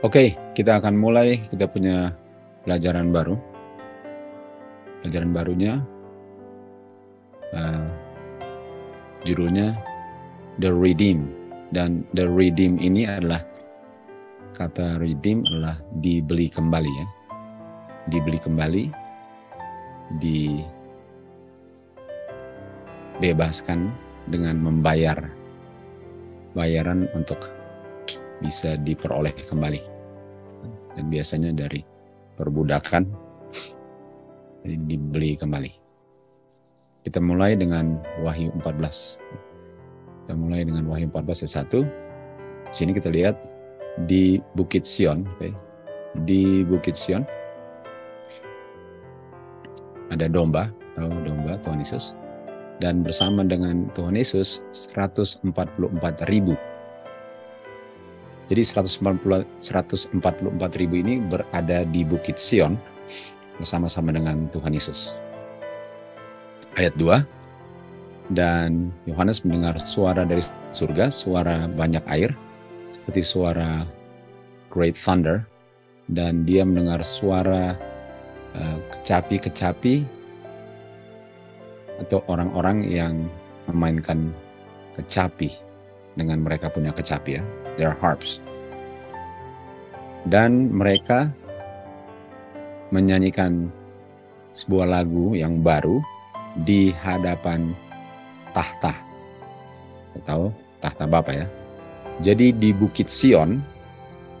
Oke, kita akan mulai. Kita punya pelajaran baru. Pelajaran barunya judulnya The Redeem. Dan The Redeem ini adalah, kata redeem adalah dibeli kembali ya. Dibeli kembali, dibebaskan dengan membayar bayaran untuk bisa diperoleh kembali. Dan biasanya dari perbudakan, jadi dibeli kembali. Kita mulai dengan Wahyu 14. Kita mulai dengan Wahyu 14 ayat 1. Sini kita lihat di Bukit Sion, di Bukit Sion ada domba, tahu domba Tuhan Yesus, dan bersama dengan Tuhan Yesus 144.000. Jadi 144.000 ini berada di Bukit Sion bersama-sama dengan Tuhan Yesus. Ayat 2, dan Yohanes mendengar suara dari surga, suara banyak air, seperti suara great thunder, dan dia mendengar suara kecapi-kecapi atau orang-orang yang memainkan kecapi dengan mereka punya kecapi ya, their harps. Dan mereka menyanyikan sebuah lagu yang baru di hadapan tahta. Tahu tahta Bapa ya. Jadi di Bukit Sion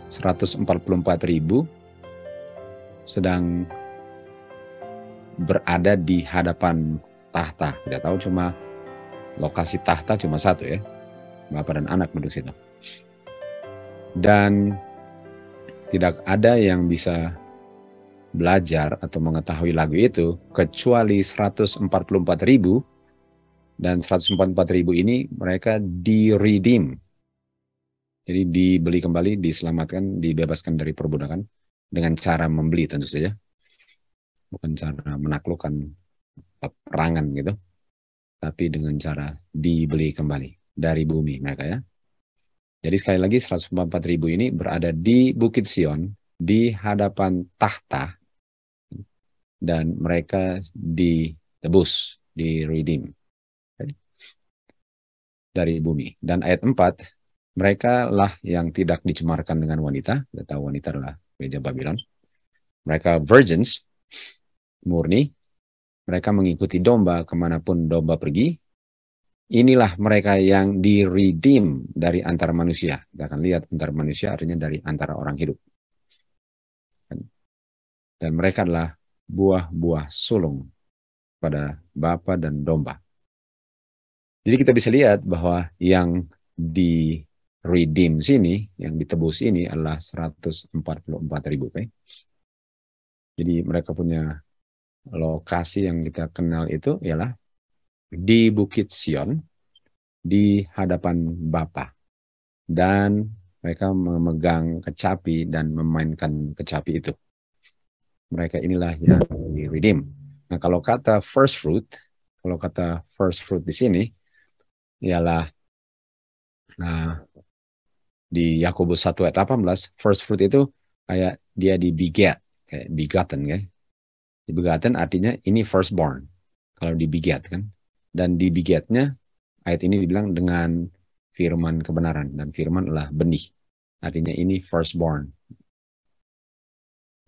144.000 sedang berada di hadapan tahta. Kita tahu cuma lokasi tahta cuma satu ya. Bapa dan anak duduk situ. Dan tidak ada yang bisa belajar atau mengetahui lagu itu kecuali 144.000, dan 144.000 ini mereka di-redeem. Jadi dibeli kembali, diselamatkan, dibebaskan dari perbudakan dengan cara membeli tentu saja. Bukan cara menaklukkan peperangan gitu, tapi dengan cara dibeli kembali dari bumi mereka ya. Jadi sekali lagi 144.000 ini berada di Bukit Sion di hadapan tahta, dan mereka ditebus, di-redeem dari bumi. Dan ayat 4, mereka lah yang tidak dicemarkan dengan wanita. Kita tahu wanita adalah gereja Babylon. Mereka virgins, murni. Mereka mengikuti domba kemanapun domba pergi. Inilah mereka yang di-redeem dari antara manusia. Kita akan lihat antara manusia artinya dari antara orang hidup. Dan mereka adalah buah-buah sulung pada Bapa dan domba. Jadi kita bisa lihat bahwa yang di-redeem sini, yang ditebus ini adalah 144.000. Jadi mereka punya lokasi yang kita kenal itu ialah di Bukit Sion, di hadapan Bapa. Dan mereka memegang kecapi dan memainkan kecapi itu. Mereka inilah yang di-redeem. Nah, kalau kata first fruit di sini ialah di Yakobus 1 ayat 18, first fruit itu kayak dia dibeget, kayak begotten kan. Dibegotten artinya ini firstborn. Kalau dibeget kan. Dan dibegetnya ayat ini dibilang dengan firman kebenaran, dan firman adalah benih. Artinya ini firstborn.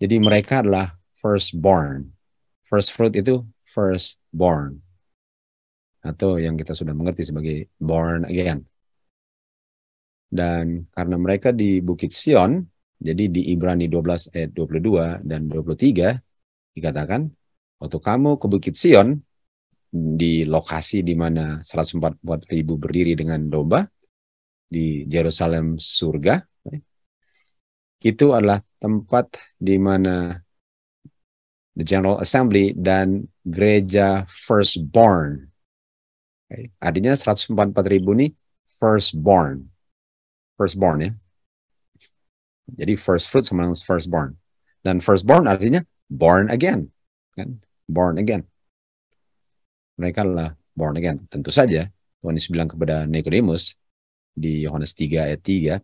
Jadi mereka adalah firstborn. First fruit itu firstborn. Atau yang kita sudah mengerti sebagai born again. Dan karena mereka di Bukit Sion, jadi di Ibrani 12 ayat 22 dan 23 dikatakan, waktu kamu ke Bukit Sion, di lokasi di mana 144.000 berdiri dengan domba, di Yerusalem surga, itu adalah tempat di mana the General Assembly dan gereja firstborn. Artinya 144.000 ini firstborn. Firstborn ya. Jadi first fruit sama dengan firstborn. Dan firstborn artinya born again. Kan? Born again. Mereka adalah born again. Tentu saja Tuhan Yesus bilang kepada Nikodemus di Yohanes 3 ayat 3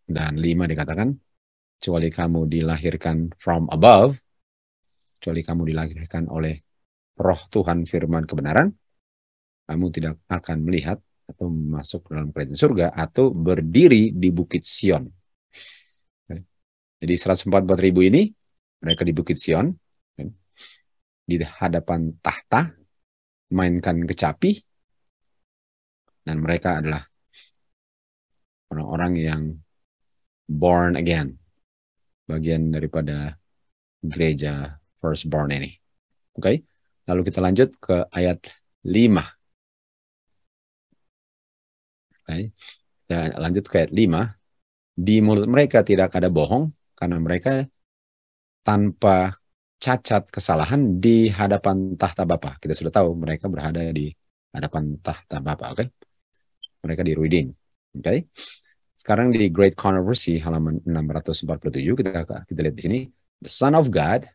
dan 5 dikatakan, kecuali kamu dilahirkan from above, kecuali kamu dilahirkan oleh Roh Tuhan firman kebenaran, kamu tidak akan melihat atau masuk dalam kerajaan surga atau berdiri di Bukit Sion. Jadi 144.000 ini mereka di Bukit Sion, di hadapan tahta, mainkan kecapi, dan mereka adalah orang-orang yang born again, bagian daripada gereja firstborn ini. Oke, lalu kita lanjut ke ayat 5. Oke, kita lanjut ke ayat 5. Di mulut mereka tidak ada bohong, karena mereka tanpa cacat kesalahan di hadapan tahta Bapa. Kita sudah tahu mereka berada di hadapan tahta Bapa. Oke, mereka di redeem. Oke, sekarang di Great Controversy halaman 647 kita lihat di sini, the Son of God,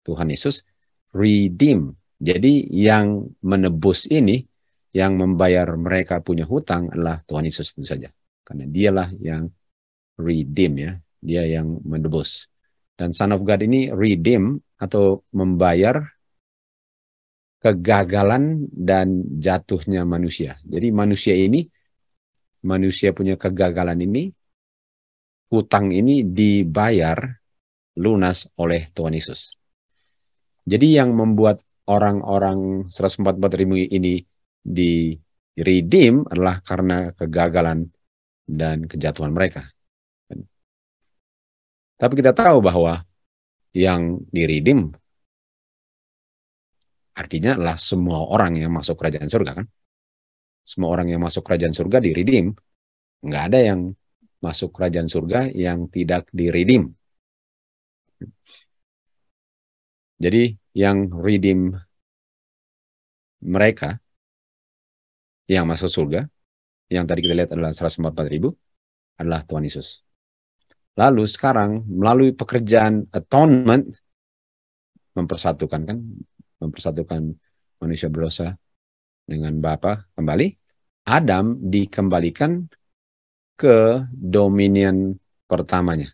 Tuhan Yesus, redeem. Jadi yang menebus ini, yang membayar mereka punya hutang adalah Tuhan Yesus tentu saja. Karena dialah yang redeem, ya, dia yang menebus. Dan Son of God ini redeem atau membayar kegagalan dan jatuhnya manusia. Jadi manusia punya kegagalan ini, hutang ini dibayar lunas oleh Tuhan Yesus. Jadi yang membuat orang-orang 144.000 ini di redeem adalah karena kegagalan dan kejatuhan mereka. Tapi kita tahu bahwa yang di-redeem artinya adalah semua orang yang masuk kerajaan surga, kan? Semua orang yang masuk kerajaan surga di-redeem. Nggak ada yang masuk kerajaan surga yang tidak di-redeem. Jadi yang redeem mereka yang masuk surga, yang tadi kita lihat adalah 144.000, adalah Tuhan Yesus. Lalu sekarang melalui pekerjaan atonement, mempersatukan manusia berdosa dengan Bapa kembali, Adam dikembalikan ke dominion pertamanya.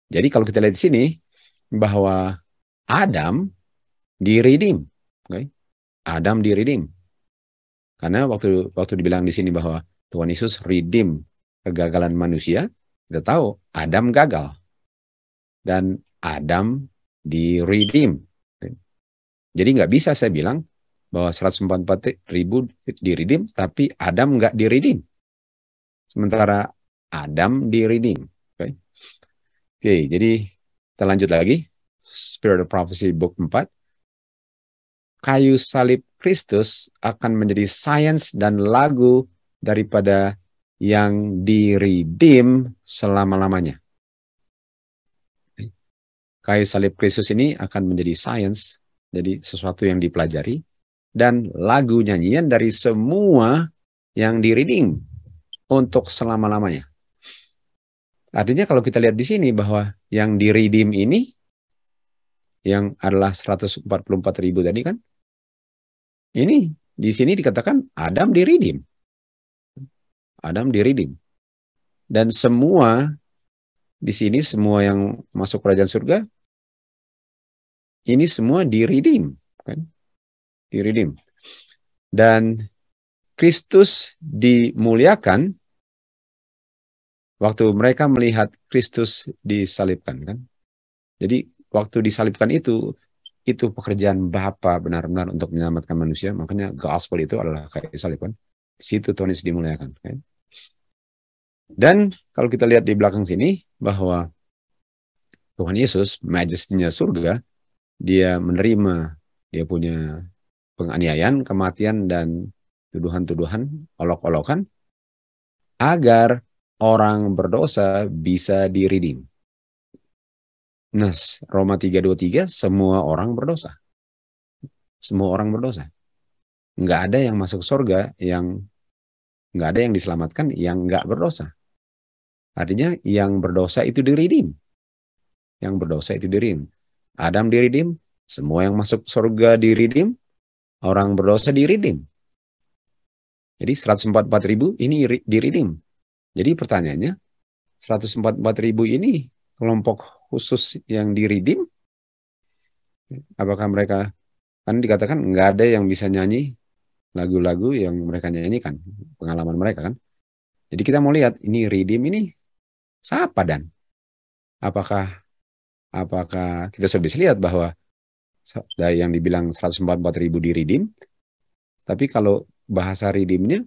Jadi kalau kita lihat di sini bahwa Adam di-redeem, okay? Adam di-redeem. Karena waktu dibilang di sini bahwa Tuhan Yesus redeem kegagalan manusia, kita tahu Adam gagal dan Adam di-redeem. Jadi nggak bisa saya bilang bahwa 144.000 di-redeem, tapi Adam nggak di-redeem. Sementara Adam di-redeem. Oke, jadi kita lanjut lagi. Spirit of Prophecy Book 4. Kayu salib Kristus akan menjadi sains dan lagu daripada yang di-redeem selama-lamanya. Kayu salib Kristus ini akan menjadi sains, jadi sesuatu yang dipelajari, dan lagu nyanyian dari semua yang di-redeem untuk selama-lamanya. Artinya kalau kita lihat di sini bahwa yang di-redeem ini, yang adalah 144.000 tadi kan, ini di sini dikatakan Adam di-redeem. Adam di-redeem. Dan semua di sini, semua yang masuk kerajaan surga, ini semua di-redeem, kan? Di-redeem. Dan Kristus dimuliakan waktu mereka melihat Kristus disalibkan, kan? Jadi waktu disalibkan itu pekerjaan Bapa benar-benar untuk menyelamatkan manusia. Makanya gospel itu adalah kayak salib, kan? Di situ Tuhan Yesus dimuliakan, kan? Dan kalau kita lihat di belakang sini bahwa Tuhan Yesus, majesty-nya surga, dia menerima, dia punya penganiayaan, kematian, dan tuduhan-tuduhan, olok-olokan, agar orang berdosa bisa di-redeem. Nah, Roma 3:23, semua orang berdosa. Semua orang berdosa. Nggak ada yang masuk surga, nggak ada yang diselamatkan yang nggak berdosa. Artinya yang berdosa itu di-redeem. Yang berdosa itu di-redeem. Adam di-redeem, semua yang masuk surga di-redeem, orang berdosa di-redeem. Jadi 144.000 ini di-redeem. Jadi pertanyaannya, 144.000 ini kelompok khusus yang di-redeem? Apakah mereka, kan dikatakan nggak ada yang bisa nyanyi lagu-lagu yang mereka nyanyikan, pengalaman mereka kan. Jadi kita mau lihat ini redeem ini siapa, dan apakah apakah kita sudah bisa lihat bahwa dari yang dibilang 144.000 di redeem, tapi kalau bahasa redeemnya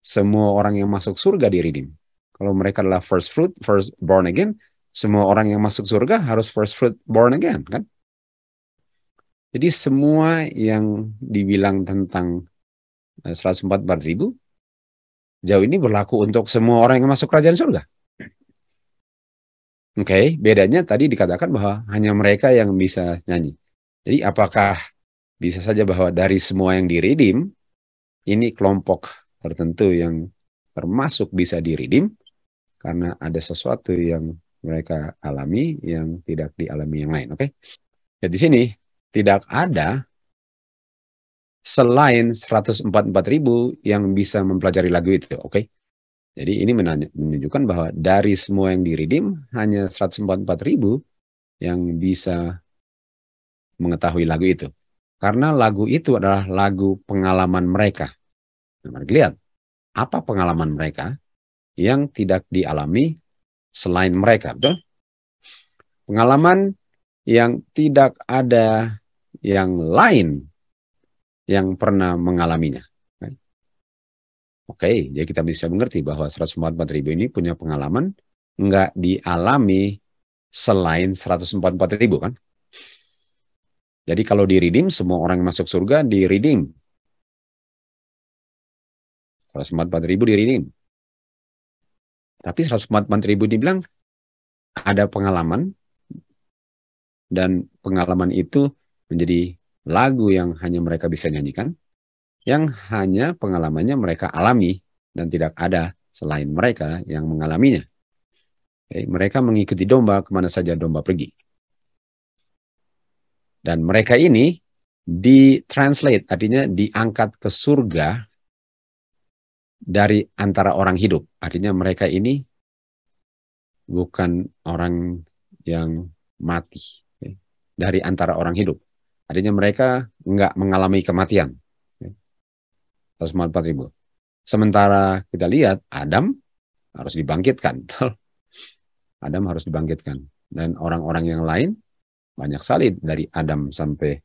semua orang yang masuk surga di redeem. Kalau mereka adalah first fruit, first born again, semua orang yang masuk surga harus first fruit born again kan. Jadi semua yang dibilang tentang 144.000 jauh ini berlaku untuk semua orang yang masuk kerajaan surga. Oke, bedanya tadi dikatakan bahwa hanya mereka yang bisa nyanyi. Jadi apakah bisa saja bahwa dari semua yang di-redeem, ini kelompok tertentu yang termasuk bisa di-redeem karena ada sesuatu yang mereka alami yang tidak dialami yang lain. Oke, jadi di sini tidak ada selain 144.000 yang bisa mempelajari lagu itu. Oke, jadi ini menunjukkan bahwa dari semua yang di-redeem, hanya 144.000 yang bisa mengetahui lagu itu. Karena lagu itu adalah lagu pengalaman mereka. Nah, mari lihat, apa pengalaman mereka yang tidak dialami selain mereka, betul? Pengalaman yang tidak ada yang lain yang pernah mengalaminya. Oke, jadi kita bisa mengerti bahwa 144.000 ini punya pengalaman nggak dialami selain 144.000 kan. Jadi kalau di redeem, semua orang yang masuk surga di redeem. 144.000 di redeem. Tapi 144.000 dibilang ada pengalaman, dan pengalaman itu menjadi lagu yang hanya mereka bisa nyanyikan, yang hanya pengalamannya mereka alami dan tidak ada selain mereka yang mengalaminya. Mereka mengikuti domba kemana saja domba pergi. Dan mereka ini ditranslate, artinya diangkat ke surga dari antara orang hidup. Artinya mereka ini bukan orang yang mati, dari antara orang hidup. Artinya mereka nggak mengalami kematian. 144.000. Sementara kita lihat Adam harus dibangkitkan. Adam harus dibangkitkan. Dan orang-orang yang lain banyak sekali dari Adam sampai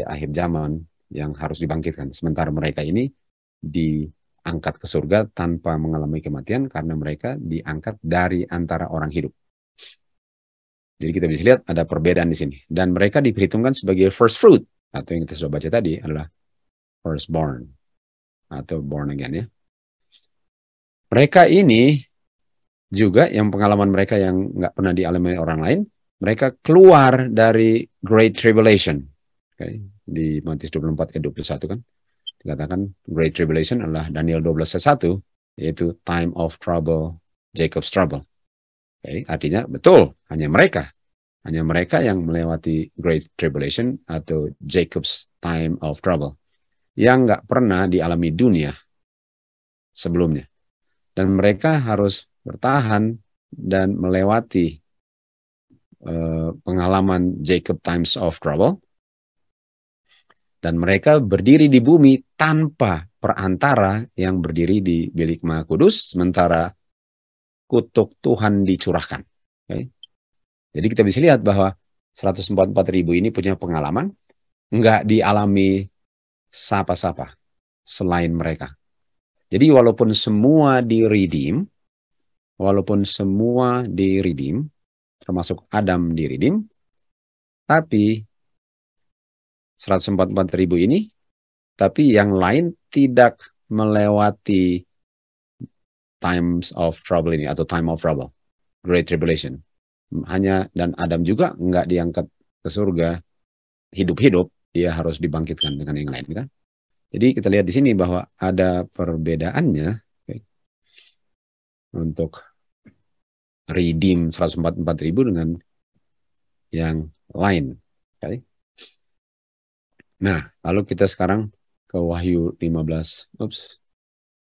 akhir zaman yang harus dibangkitkan. Sementara mereka ini diangkat ke surga tanpa mengalami kematian karena mereka diangkat dari antara orang hidup. Jadi kita bisa lihat ada perbedaan di sini. Dan mereka diperhitungkan sebagai first fruit, atau yang kita sudah baca tadi adalah firstborn atau born again ya. Mereka ini juga yang pengalaman mereka yang nggak pernah dialami orang lain, mereka keluar dari Great Tribulation. Okay. Di Matius 24 ayat 21 kan dikatakan Great Tribulation adalah Daniel 12 ayat 1, yaitu time of trouble, Jacob's trouble. Okay. Artinya betul, hanya mereka yang melewati Great Tribulation atau Jacob's time of trouble yang nggak pernah dialami dunia sebelumnya. Dan mereka harus bertahan dan melewati pengalaman Jacob times of trouble. Dan mereka berdiri di bumi tanpa perantara yang berdiri di bilik Maha Kudus, sementara kutuk Tuhan dicurahkan. Okay. Jadi kita bisa lihat bahwa 144.000 ini punya pengalaman nggak dialami siapa-siapa selain mereka. Jadi walaupun semua di-redeem, termasuk Adam di-redeem, tapi 144.000 ini, tapi yang lain tidak melewati times of trouble ini, atau time of trouble, Great Tribulation. Dan Adam juga nggak diangkat ke surga hidup-hidup, dia harus dibangkitkan dengan yang lain kan. Jadi kita lihat di sini bahwa ada perbedaannya untuk redeem 144.000 dengan yang lain. Okay. Nah, lalu kita sekarang ke Wahyu 15.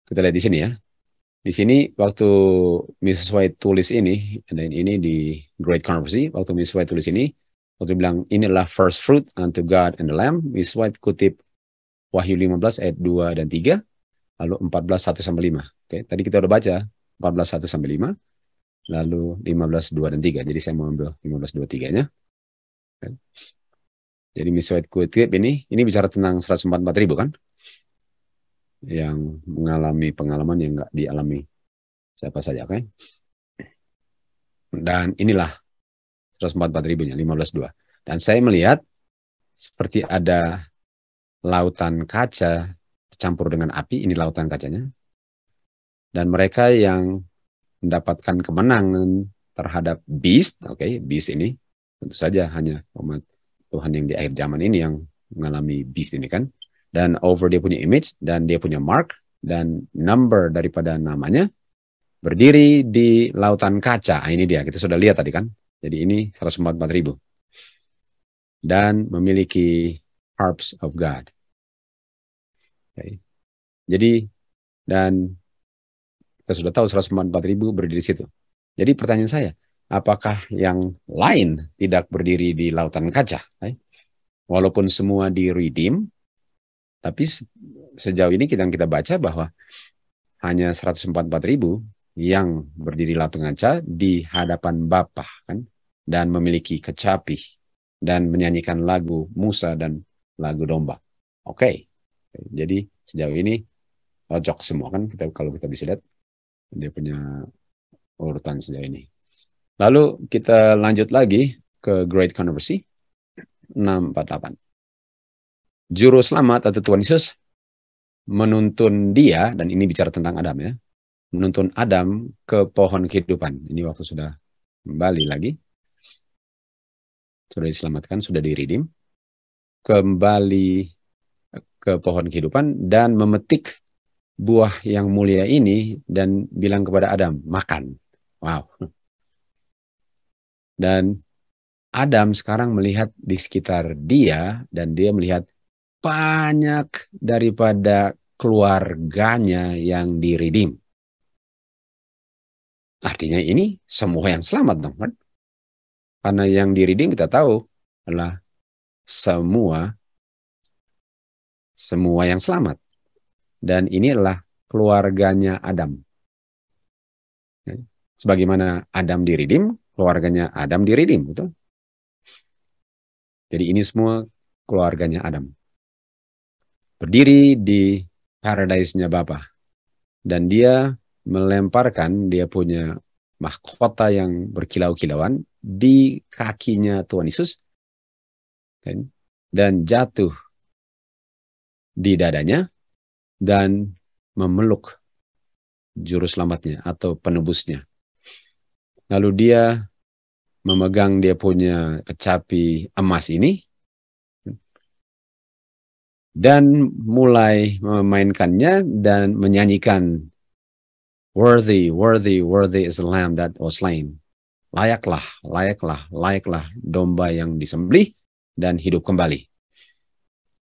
Kita lihat di sini ya. Di sini waktu Miss White tulis ini, dan ini di Great Controversy, waktu Miss White tulis ini, waktu bilang inilah first fruit unto God and the Lamb, Miss White kutip Wahyu 15 ayat 2 dan 3, lalu 14 1 sampai 5. Oke, tadi kita udah baca 14 1 sampai 5, lalu 15 2 dan 3. Jadi saya mau ambil 15 2 3-nya. Jadi Miss White kutip ini bicara tentang 144.000 kan? Yang mengalami pengalaman yang nggak dialami siapa saja, oke? Dan inilah 144.000-nya, 15.2. Dan saya melihat seperti ada lautan kaca campur dengan api, ini lautan kacanya. Dan mereka yang mendapatkan kemenangan terhadap beast, oke, beast ini tentu saja hanya umat Tuhan yang di akhir zaman ini yang mengalami beast ini kan. Dan over dia punya image, dan dia punya mark, dan number daripada namanya, berdiri di lautan kaca. Nah, ini dia, kita sudah lihat tadi kan. Jadi ini 144.000. Dan memiliki harps of God. Okay. Jadi, dan kita sudah tahu 144.000 berdiri di situ. Jadi pertanyaan saya, apakah yang lain tidak berdiri di lautan kaca? Okay. Walaupun semua di redeem, tapi sejauh ini kita baca bahwa hanya 144.000 yang berdiri lautan kaca di hadapan Bapa kan, dan memiliki kecapi dan menyanyikan lagu Musa dan lagu domba. Oke. Jadi sejauh ini cocok semua kan, kalau kita bisa lihat dia punya urutan sejauh ini. Lalu kita lanjut lagi ke Great Controversy 648. Juru selamat atau Tuhan Yesus menuntun dia, dan ini bicara tentang Adam ya, menuntun Adam ke pohon kehidupan. Ini waktu sudah kembali lagi, sudah diselamatkan, sudah diredeem, kembali ke pohon kehidupan dan memetik buah yang mulia ini dan bilang kepada Adam, makan. Wow. Dan Adam sekarang melihat di sekitar dia, dan dia melihat banyak daripada keluarganya yang diredeem. Artinya ini semua yang selamat dong kan? Karena yang diredeem kita tahu adalah semua yang selamat. Dan ini adalah keluarganya Adam. Sebagaimana Adam diredeem, keluarganya Adam diredeem, betul? Jadi ini semua keluarganya Adam. Berdiri di paradise-nya Bapa. Dan dia melemparkan dia punya mahkota yang berkilau-kilauan di kakinya Tuhan Yesus dan jatuh di dadanya dan memeluk juru selamatnya atau penebusnya. Lalu dia memegang dia punya kecapi emas ini dan mulai memainkannya dan menyanyikan, worthy, worthy, worthy is the lamb that was slain. Layaklah, layaklah, layaklah domba yang disembelih dan hidup kembali.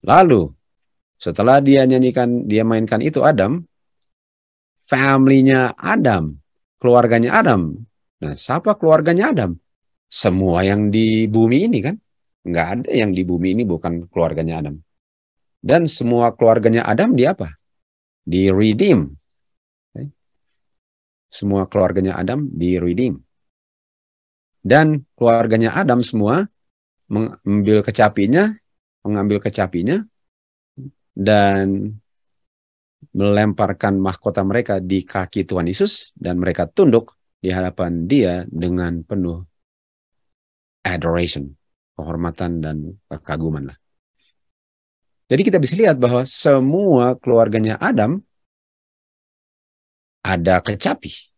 Lalu setelah dia nyanyikan, dia mainkan itu Adam, family-nya Adam, keluarganya Adam. Nah, siapa keluarganya Adam? Semua yang di bumi ini kan? Nggak ada yang di bumi ini bukan keluarganya Adam. Dan semua keluarganya Adam di apa? Di redeem. Okay. Semua keluarganya Adam di redeem. Dan keluarganya Adam semua mengambil kecapinya dan melemparkan mahkota mereka di kaki Tuhan Yesus, dan mereka tunduk di hadapan dia dengan penuh adoration, kehormatan dan kekaguman lah. Jadi kita bisa lihat bahwa semua keluarganya Adam ada kecapi.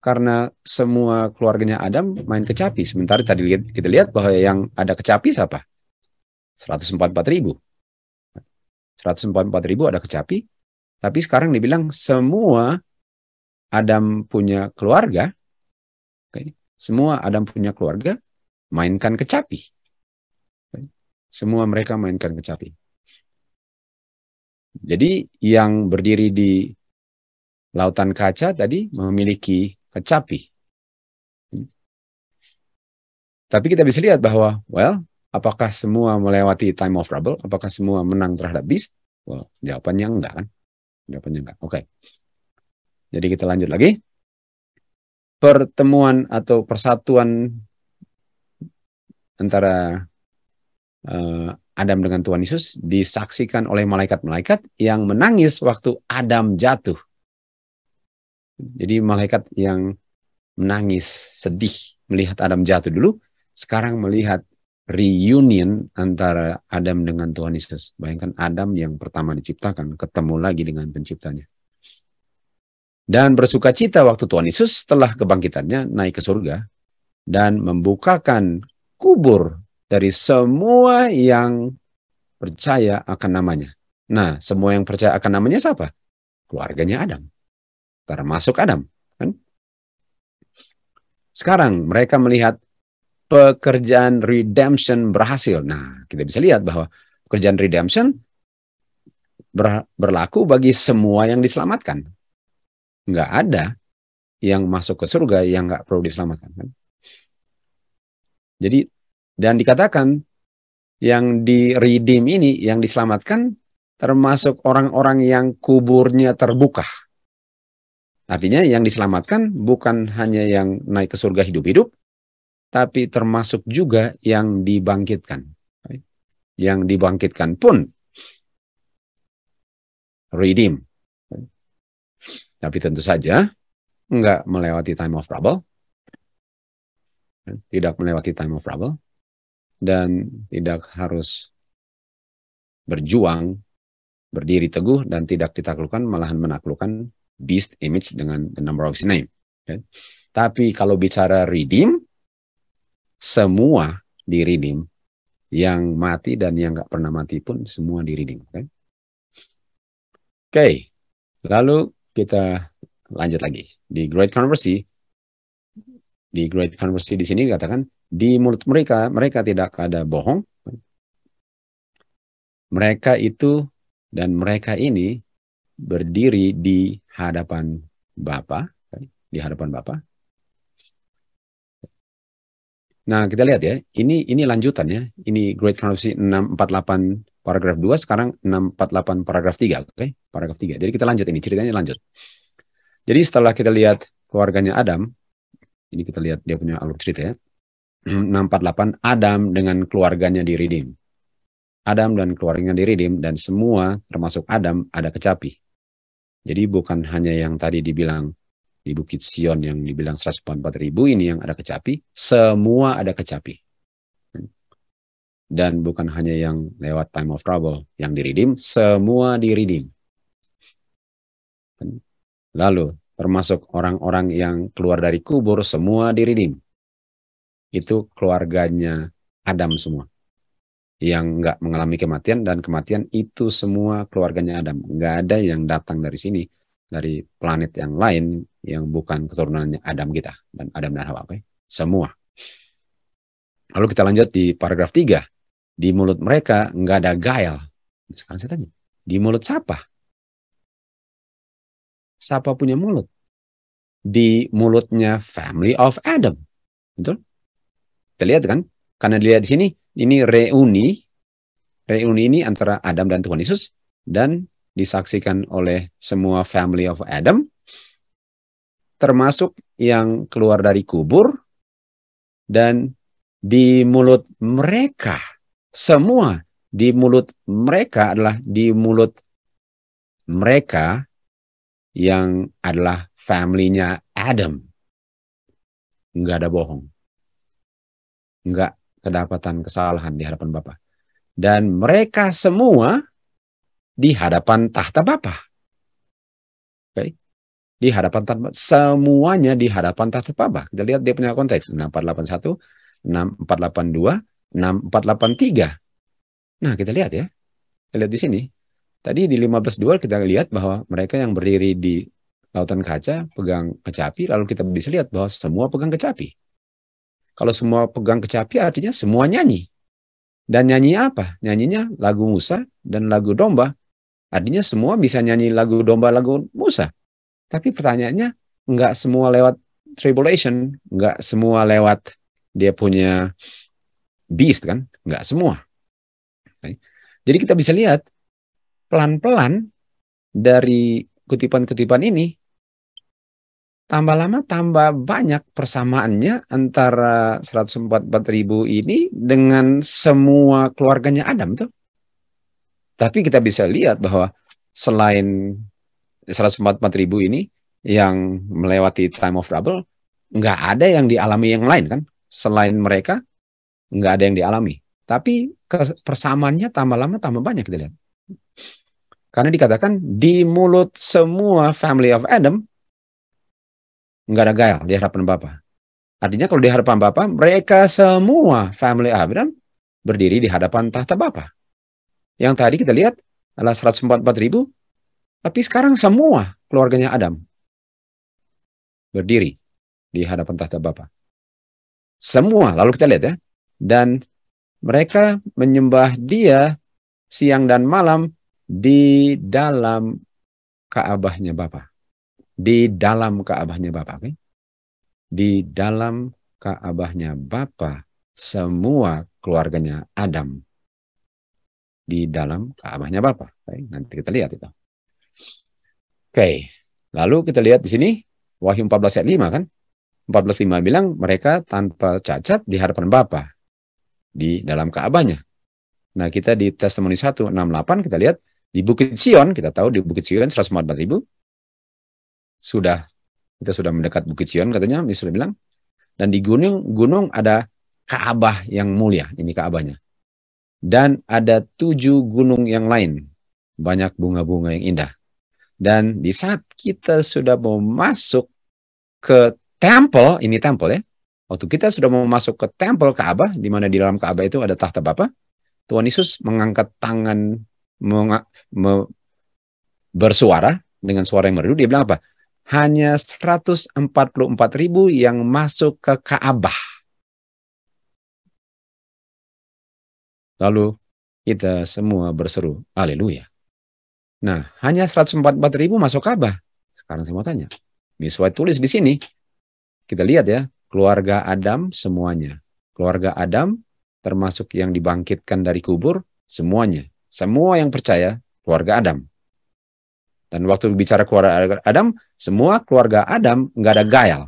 Karena semua keluarganya Adam main kecapi. Sementara tadi kita lihat bahwa yang ada kecapi siapa? 144.000. 144.000 ada kecapi. Tapi sekarang dibilang semua Adam punya keluarga. Okay. Semua Adam punya keluarga mainkan kecapi. Okay. Semua mereka mainkan kecapi. Jadi yang berdiri di lautan kaca tadi memiliki kecapi. Tapi kita bisa lihat bahwa, well, apakah semua melewati time of trouble? Apakah semua menang terhadap beast? Well, jawabannya enggak kan? Jawabannya enggak. Oke. Jadi kita lanjut lagi. Pertemuan atau persatuan antara Adam dengan Tuhan Yesus disaksikan oleh malaikat-malaikat yang menangis waktu Adam jatuh. Jadi malaikat yang menangis, sedih melihat Adam jatuh dulu, sekarang melihat reunion antara Adam dengan Tuhan Yesus. Bayangkan Adam yang pertama diciptakan ketemu lagi dengan penciptanya. Dan bersuka cita waktu Tuhan Yesus setelah kebangkitannya naik ke surga dan membukakan kubur dari semua yang percaya akan namanya. Nah, semua yang percaya akan namanya siapa? Keluarganya Adam. Termasuk Adam. Kan? Sekarang mereka melihat pekerjaan redemption berhasil. Nah, kita bisa lihat bahwa pekerjaan redemption berlaku bagi semua yang diselamatkan. Nggak ada yang masuk ke surga yang nggak perlu diselamatkan. Kan? Jadi, dan dikatakan yang di-redeem ini, yang diselamatkan, termasuk orang-orang yang kuburnya terbuka. Artinya yang diselamatkan bukan hanya yang naik ke surga hidup-hidup, tapi termasuk juga yang dibangkitkan. Yang dibangkitkan pun redeem. Tapi tentu saja enggak melewati time of trouble. Tidak melewati time of trouble. Dan tidak harus berjuang, berdiri teguh, dan tidak ditaklukkan, malahan menaklukkan beast image dengan the number of his name. Okay? Tapi kalau bicara redeem, semua di redeem. Yang mati dan yang nggak pernah mati pun semua di redeem. Okay. Lalu kita lanjut lagi. Di Great Controversy, di sini dikatakan, di mulut mereka tidak ada bohong. Mereka itu dan mereka ini berdiri di hadapan Bapa, di hadapan Bapa. Nah, kita lihat ya, ini lanjutannya. Ini Great Controversy 648 paragraf 2, sekarang 648 paragraf 3, oke? Paragraf 3. Jadi kita lanjut ini, ceritanya lanjut. Jadi setelah kita lihat keluarganya Adam, ini kita lihat dia punya alur cerita ya. 648, Adam dengan keluarganya di redeem. Adam dan keluarganya di redeem, dan semua termasuk Adam ada kecapi. Jadi bukan hanya yang tadi dibilang di Bukit Sion yang dibilang 144.000 ini yang ada kecapi, semua ada kecapi. Dan bukan hanya yang lewat time of trouble yang di redeem, semua di redeem. Lalu termasuk orang-orang yang keluar dari kubur, semua di redeem. Itu keluarganya Adam semua. Yang nggak mengalami kematian, dan kematian itu semua keluarganya Adam. Nggak ada yang datang dari sini, dari planet yang lain yang bukan keturunannya Adam kita. Dan Adam dan Hawa. Okay? Semua. Lalu kita lanjut di paragraf 3. Di mulut mereka nggak ada guile. Sekarang saya tanya, di mulut siapa? Siapa punya mulut? Di mulutnya family of Adam. Betul? Kita lihat kan? Karena dilihat di sini, ini reuni ini antara Adam dan Tuhan Yesus, dan disaksikan oleh semua family of Adam, termasuk yang keluar dari kubur, dan di mulut mereka, semua di mulut mereka adalah di mulut mereka yang adalah family-nya Adam. Enggak ada bohong. Enggak kedapatan kesalahan di hadapan Bapa. Dan mereka semua di hadapan tahta Bapa. Okay? Di hadapan tahta, semuanya di hadapan tahta Bapa. Kita lihat dia punya konteks 6481, 6482, 6483. Nah, kita lihat ya. Kita lihat di sini. Tadi di 15.2 kita lihat bahwa mereka yang berdiri di lautan kaca pegang kecapi, lalu kita bisa lihat bahwa semua pegang kecapi. Kalau semua pegang kecapi artinya semua nyanyi. Dan nyanyi apa? Nyanyinya lagu Musa dan lagu domba. Artinya semua bisa nyanyi lagu domba, lagu Musa. Tapi pertanyaannya, nggak semua lewat tribulation, nggak semua lewat dia punya beast kan, nggak semua. Jadi kita bisa lihat pelan-pelan dari kutipan-kutipan ini, tambah lama tambah banyak persamaannya antara 144.000 ini dengan semua keluarganya Adam tuh. Tapi kita bisa lihat bahwa selain 144.000 ini yang melewati time of trouble, nggak ada yang dialami yang lain kan. Selain mereka, nggak ada yang dialami. Tapi persamaannya tambah lama tambah banyak kita lihat. Karena dikatakan di mulut semua family of Adam, nggak ada gayal di hadapan Bapa. Artinya kalau di hadapan Bapa, mereka semua family Adam berdiri di hadapan tahta Bapa. Yang tadi kita lihat adalah 144.000, tapi sekarang semua keluarganya Adam berdiri di hadapan tahta Bapa. Semua, lalu kita lihat ya. Dan mereka menyembah Dia siang dan malam di dalam Ka'bahnya Bapa. Di dalam Ka'bahnya Bapa. Okay? Di dalam Ka'bahnya Bapa, semua keluarganya Adam di dalam Ka'bahnya Bapa. Okay? Nanti kita lihat itu. Oke, lalu kita lihat di sini Wahyu 14 ayat 5 kan. 14:5 bilang mereka tanpa cacat di hadapan Bapa di dalam Ka'bahnya. Nah, kita di Testimoni 1:6-8 kita lihat di Bukit Sion, kita tahu di Bukit Sion 144.000 kita sudah mendekat Bukit Sion katanya, sudah bilang. Dan di gunung ada Ka'bah yang mulia, ini Ka'bahnya. Dan ada 7 gunung yang lain, banyak bunga-bunga yang indah. Dan di saat kita sudah mau masuk ke temple, ini temple ya. Waktu kita sudah mau masuk ke temple Ka'bah, di mana di dalam Ka'bah itu ada tahta Bapa, Tuhan Yesus mengangkat tangan, bersuara dengan suara yang merdu. Dia bilang apa? Hanya 144.000 yang masuk ke Ka'bah. Lalu kita semua berseru, haleluya. Nah, hanya 144.000 masuk Ka'bah. Sekarang saya mau tanya, Miss White tulis di sini, kita lihat ya, keluarga Adam semuanya. Keluarga Adam termasuk yang dibangkitkan dari kubur, semuanya. Semua yang percaya, keluarga Adam. Dan waktu bicara keluarga Adam, semua keluarga Adam nggak ada gayal.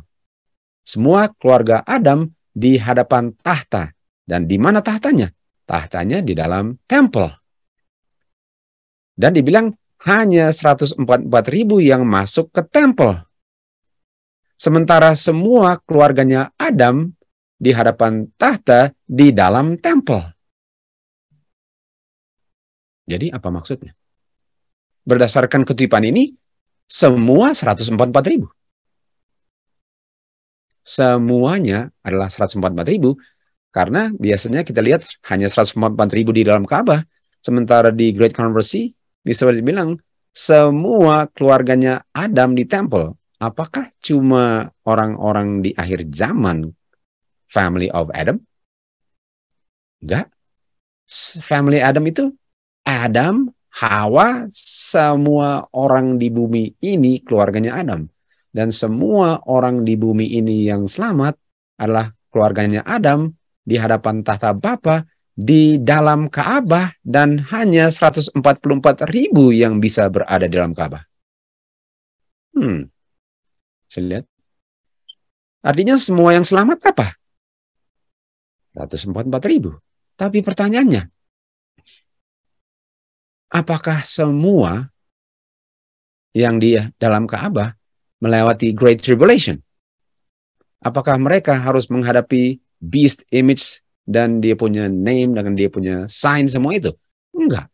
Semua keluarga Adam di hadapan tahta. Dan di mana tahtanya? Tahtanya di dalam temple. Dan dibilang hanya 144.000 yang masuk ke temple. Sementara semua keluarganya Adam di hadapan tahta di dalam temple. Jadi apa maksudnya? Berdasarkan kutipan ini, semua 144.000. Semuanya adalah 144.000, karena biasanya kita lihat hanya 144.000 di dalam Ka'bah, sementara di Great Controversy bisa dibilang semua keluarganya Adam di temple. Apakah cuma orang-orang di akhir zaman family of Adam? Enggak. Family Adam itu Adam, Hawa, semua orang di bumi ini keluarganya Adam. Dan semua orang di bumi ini yang selamat adalah keluarganya Adam di hadapan tahta Bapa di dalam Ka'bah, dan hanya 144.000 yang bisa berada di dalam Ka'bah. Saya lihat. Artinya semua yang selamat apa? 144.000. Tapi pertanyaannya, apakah semua yang di dalam Ka'bah melewati Great Tribulation? Apakah mereka harus menghadapi beast image dan dia punya name, dengan dia punya sign, semua itu? Enggak.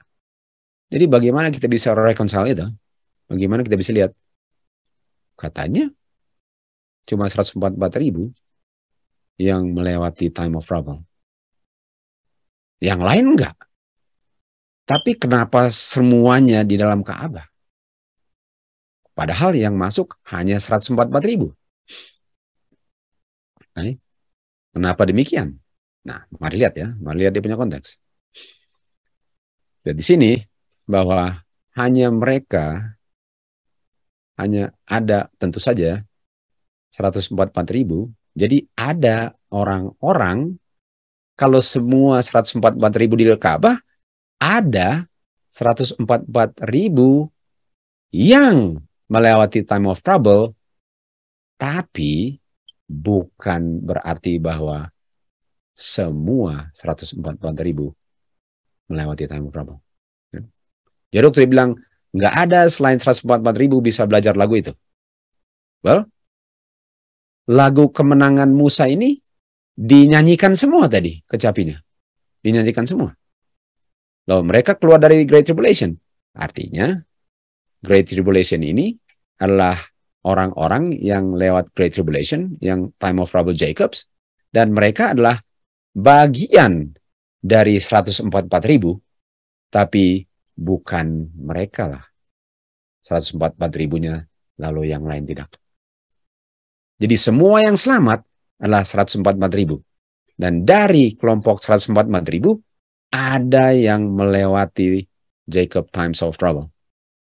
Jadi bagaimana kita bisa reconcile itu? Bagaimana kita bisa lihat? Katanya cuma 144.000 yang melewati time of trouble. Yang lain enggak. Tapi kenapa semuanya di dalam Ka'bah? Padahal yang masuk hanya 144.000. Nah, kenapa demikian? Nah, mari lihat ya. Mari lihat dia punya konteks. Dan di sini bahwa hanya mereka hanya ada tentu saja 144.000. Jadi ada orang-orang, kalau semua 144.000 di Ka'bah, ada 144.000 yang melewati time of trouble, tapi bukan berarti bahwa semua 144.000 melewati time of trouble. Jadi waktu dia bilang, nggak ada selain 144.000 bisa belajar lagu itu. Well, lagu kemenangan Musa ini dinyanyikan semua tadi, kecapinya. Dinyanyikan semua. Loh, mereka keluar dari Great Tribulation. Artinya, Great Tribulation ini adalah orang-orang yang lewat Great Tribulation, yang time of trouble Jacobs, dan mereka adalah bagian dari 144.000, tapi bukan mereka lah 144.000-nya, lalu yang lain tidak. Jadi semua yang selamat adalah 144.000. Dan dari kelompok 144.000, ada yang melewati Jacob times of trouble.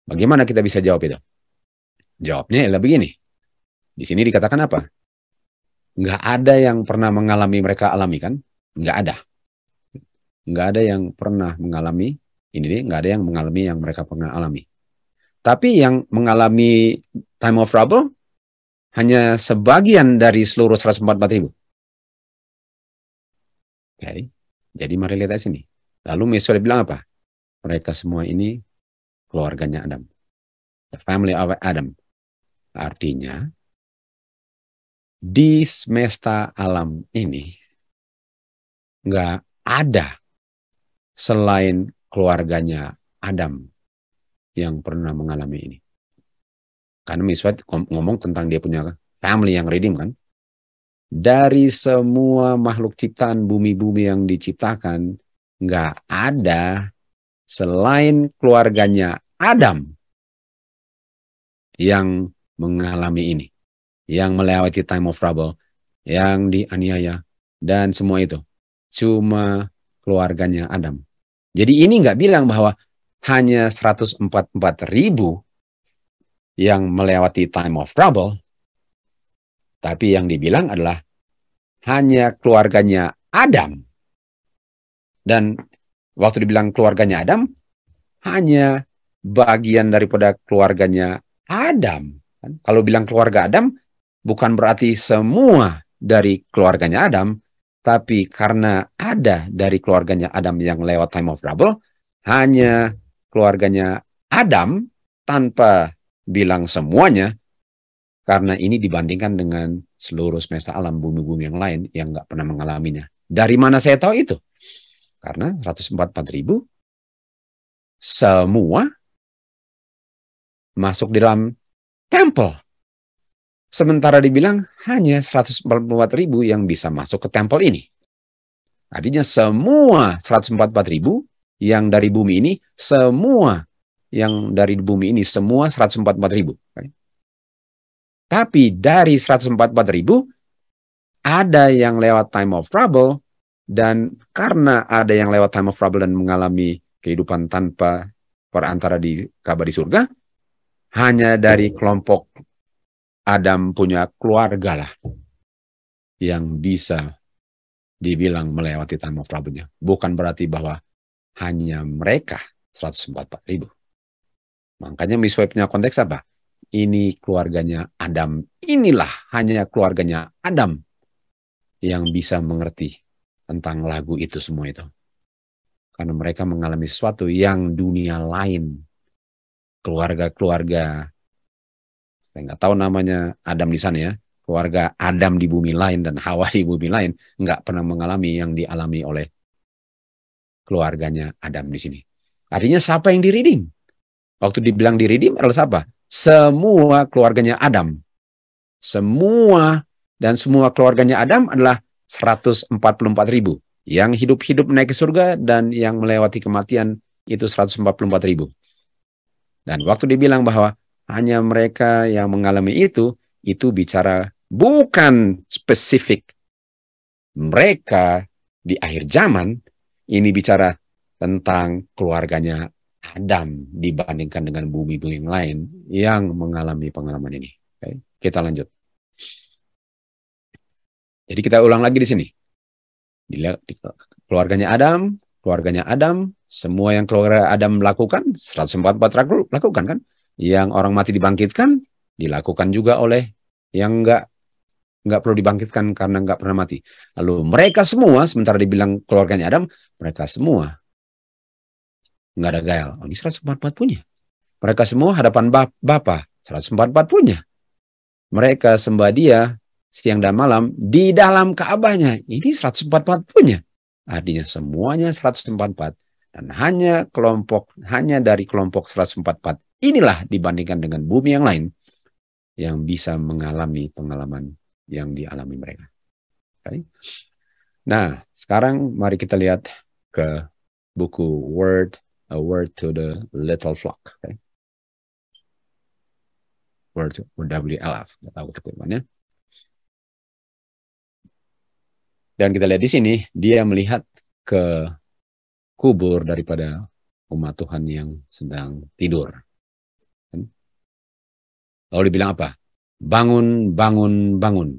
Bagaimana kita bisa jawab itu? Jawabnya adalah begini. Di sini dikatakan apa? Nggak ada yang pernah mengalami mereka alami, kan? Nggak ada. Nggak ada yang pernah mengalami, nggak ada yang mengalami yang mereka pernah alami. Tapi yang mengalami time of trouble hanya sebagian dari seluruh 144.000. Oke. Jadi mari lihat sini. Lalu Yesus bilang apa? Mereka semua ini keluarganya Adam. The family of Adam. Artinya, di semesta alam ini nggak ada selain keluarganya Adam yang pernah mengalami ini. Karena Miswat ngomong tentang dia punya family yang redeem, kan? Dari semua makhluk ciptaan bumi-bumi yang diciptakan, nggak ada selain keluarganya Adam yang mengalami ini, yang melewati time of trouble, yang dianiaya, dan semua itu. Cuma keluarganya Adam. Jadi ini nggak bilang bahwa hanya 144.000 yang melewati time of trouble, tapi yang dibilang adalah hanya keluarganya Adam. Dan waktu dibilang keluarganya Adam, hanya bagian daripada keluarganya Adam. Kalau bilang keluarga Adam, bukan berarti semua dari keluarganya Adam, tapi karena ada dari keluarganya Adam yang lewat time of trouble, hanya keluarganya Adam tanpa bilang semuanya, karena ini dibandingkan dengan seluruh semesta alam, bumi-bumi yang lain yang nggak pernah mengalaminya. Dari mana saya tahu itu? Karena 144.000 semua masuk di dalam temple. Sementara dibilang hanya 144.000 yang bisa masuk ke temple ini. Artinya semua 144.000 yang dari bumi ini, semua yang dari bumi ini, semua 144.000. Tapi dari 144.000, ada yang lewat time of trouble, dan karena ada yang lewat time of trouble dan mengalami kehidupan tanpa perantara di kabar di surga, hanya dari kelompok Adam punya keluarga lah yang bisa dibilang melewati time of trouble-nya. Bukan berarti bahwa hanya mereka 144.000. Makanya Misway punya konteks apa? Ini keluarganya Adam. Inilah hanya keluarganya Adam yang bisa mengerti tentang lagu itu semua itu. Karena mereka mengalami sesuatu yang dunia lain. Keluarga-keluarga, saya nggak tahu namanya Adam di sana ya. Keluarga Adam di bumi lain dan Hawa di bumi lain nggak pernah mengalami yang dialami oleh keluarganya Adam di sini. Artinya siapa yang di-redeem? Waktu dibilang di-redeem adalah siapa? Semua keluarganya Adam. Semua dan semua keluarganya Adam adalah 144.000. Yang hidup-hidup naik ke surga dan yang melewati kematian itu 144.000. Dan waktu dibilang bahwa hanya mereka yang mengalami itu bicara bukan spesifik mereka di akhir zaman, ini bicara tentang keluarganya Adam dibandingkan dengan bumi-bumi yang lain yang mengalami pengalaman ini. Oke, kita lanjut. Jadi kita ulang lagi di sini. Keluarganya Adam, semua yang keluarga Adam lakukan, 144 lakukan kan? Yang orang mati dibangkitkan, dilakukan juga oleh yang nggak perlu dibangkitkan karena nggak pernah mati. Lalu mereka semua, sementara dibilang keluarganya Adam, mereka semua nggak ada gael. Oh, ini 144 punya. Mereka semua hadapan Bapa, 144 punya. Mereka sembah Dia siang dan malam di dalam Ka'bahnya. Ini 144 punya. Artinya semuanya 144. Dan hanya dari kelompok 144 inilah dibandingkan dengan bumi yang lain yang bisa mengalami pengalaman yang dialami mereka. Okay. Nah, sekarang mari kita lihat ke buku A Word to the Little Flock. Okay. Word WLF, nggak tahu ketemuannya. Dan kita lihat di sini, dia melihat ke kubur daripada umat Tuhan yang sedang tidur. Lalu dibilang apa? Bangun, bangun, bangun.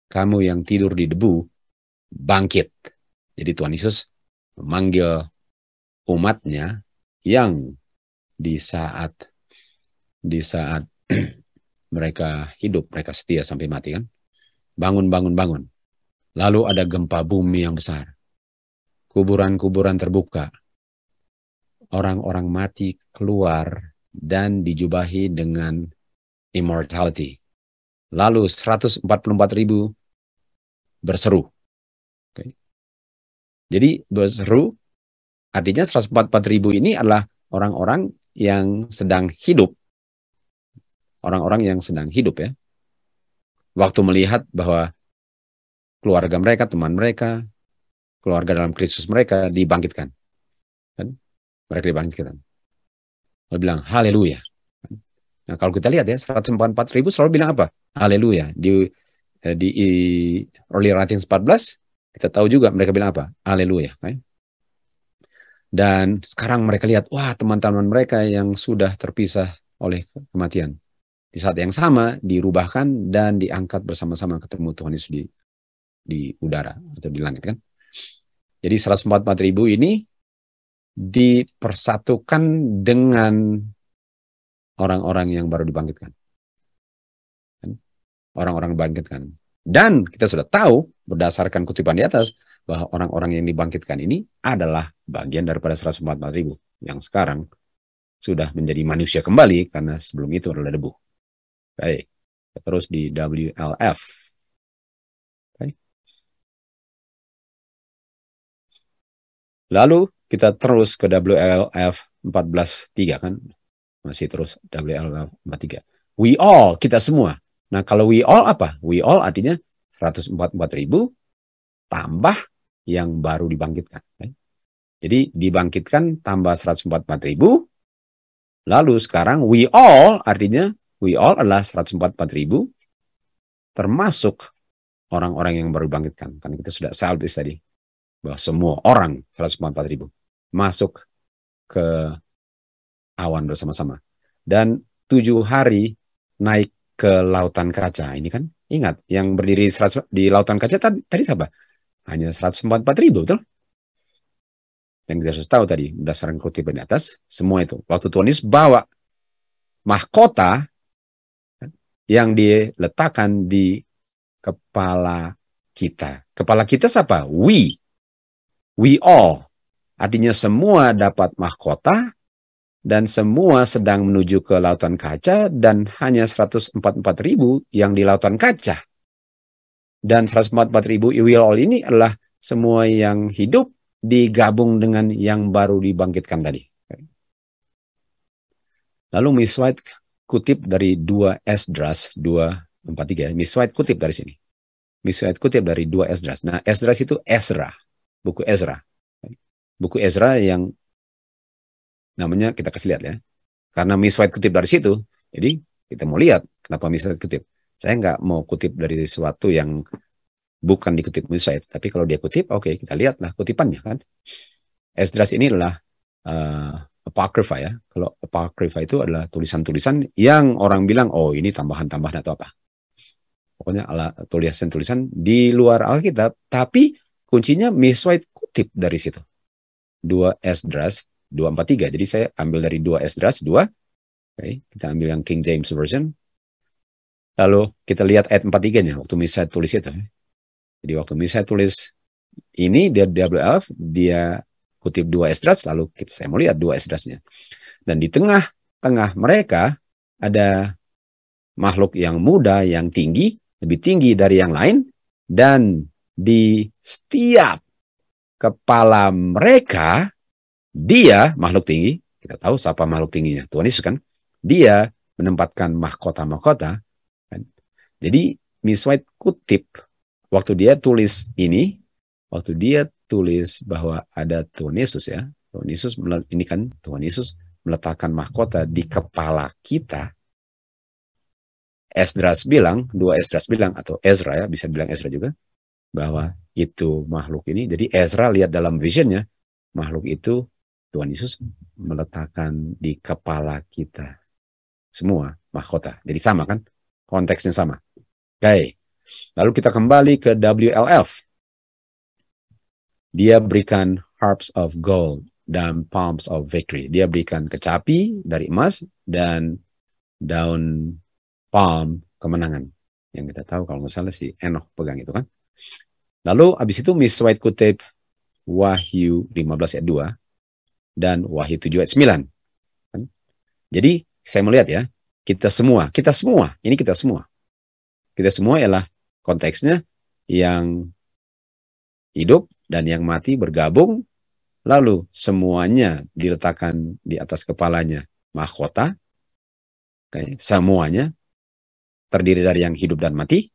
Kamu yang tidur di debu, bangkit. Jadi Tuhan Yesus memanggil umatnya yang di saat mereka hidup, mereka setia sampai mati kan. Bangun, bangun, bangun. Lalu ada gempa bumi yang besar. Kuburan-kuburan terbuka. Orang-orang mati keluar dan dijubahi dengan immortality. Lalu 144.000 berseru. Okay. Jadi berseru artinya 144.000 ini adalah orang-orang yang sedang hidup. Orang-orang yang sedang hidup ya. Waktu melihat bahwa keluarga mereka, teman mereka, keluarga dalam Kristus mereka dibangkitkan. Kan? Mereka dibangkitkan. Mereka bilang haleluya. Nah, kalau kita lihat ya 144.000 selalu bilang apa? Haleluya. Di early writings 14 kita tahu juga mereka bilang apa? Haleluya. Kan? Dan sekarang mereka lihat, wah teman-teman mereka yang sudah terpisah oleh kematian. Di saat yang sama dirubahkan dan diangkat bersama-sama ketemu Tuhan Yesus di udara atau di langit kan. Jadi 144.000 ini dipersatukan dengan orang-orang yang baru dibangkitkan. Orang-orang dibangkitkan. Dan kita sudah tahu berdasarkan kutipan di atas bahwa orang-orang yang dibangkitkan ini adalah bagian daripada 144.000 yang sekarang sudah menjadi manusia kembali karena sebelum itu adalah debu. Baik, terus di WLF. Baik. Lalu kita terus ke WLF 14.3 kan? Masih terus WLF 43. We all, kita semua. Nah, kalau we all apa? We all artinya 144.000 tambah yang baru dibangkitkan. Baik. Jadi dibangkitkan tambah 144.000. Lalu sekarang we all artinya we all adalah 144.000 termasuk orang-orang yang baru dibangkitkan. Karena kita sudah salbis tadi. Bahwa semua orang 144.000 masuk ke awan bersama-sama. Dan 7 hari naik ke lautan kaca. Ini kan ingat yang berdiri di lautan kaca tadi siapa? Hanya 144.000 betul? Dan kita sudah tahu tadi berdasarkan kutipan di atas semua itu. Waktu Tuhan Yesus bawa mahkota yang diletakkan di kepala kita. Kepala kita siapa? We all. Artinya semua dapat mahkota dan semua sedang menuju ke lautan kaca dan hanya 144.000 yang di lautan kaca. Dan 144.000 we all ini adalah semua yang hidup digabung dengan yang baru dibangkitkan tadi. Lalu Miss White kutip dari 2 Esdras 2:43. Miss White kutip dari sini. Miss White kutip dari 2 Esdras. Nah, Esdras itu Ezra. Buku Ezra. Buku Ezra yang namanya kita kasih lihat ya. Karena Miss White kutip dari situ, jadi kita mau lihat kenapa Miss White kutip. Saya nggak mau kutip dari sesuatu yang bukan dikutip Miss White. Tapi kalau dia kutip, oke, kita lihatlah kutipannya kan. Esdras ini adalah Apocrypha ya. Kalau Apocrypha itu adalah tulisan-tulisan yang orang bilang, oh ini tambahan-tambahan atau apa. Pokoknya tulisan-tulisan di luar Alkitab, tapi kuncinya Miss White kutip dari situ. 2 Esdras 243. Jadi saya ambil dari 2 Esdras 2. Okay, kita ambil yang King James Version. Lalu kita lihat ayat 43-nya waktu Miss White tulis itu. Jadi waktu Miss White tulis ini dia WLF, dia kutip 2 Esdras, lalu saya mau lihat 2 Esdrasnya. Dan di tengah-tengah mereka ada makhluk yang muda, yang tinggi, lebih tinggi dari yang lain, dan di setiap kepala mereka, dia makhluk tinggi, kita tahu siapa makhluk tingginya, Tuhan Yesus kan, dia menempatkan mahkota-mahkota. Jadi Miss White kutip, waktu dia tulis ini, waktu dia tulis bahwa ada Tuhan Yesus ya, Tuhan Yesus, ini kan Tuhan Yesus meletakkan mahkota di kepala kita. Esdras bilang, 2 Esdras bilang, atau Ezra ya, bisa bilang Ezra juga, bahwa itu makhluk ini. Jadi Ezra lihat dalam visionnya, makhluk itu Tuhan Yesus meletakkan di kepala kita. Semua mahkota. Jadi sama kan? Konteksnya sama. Oke. Lalu kita kembali ke WLF. Dia berikan harps of gold dan palms of victory. Dia berikan kecapi dari emas dan daun palm kemenangan. Yang kita tahu kalau nggak salah si Enoch pegang itu kan. Lalu habis itu Miss White kutip Wahyu 15 ayat 2 dan Wahyu 7 ayat 9. Jadi saya melihat ya, kita semua ialah konteksnya yang hidup dan yang mati bergabung, lalu semuanya diletakkan di atas kepalanya mahkota, semuanya terdiri dari yang hidup dan mati.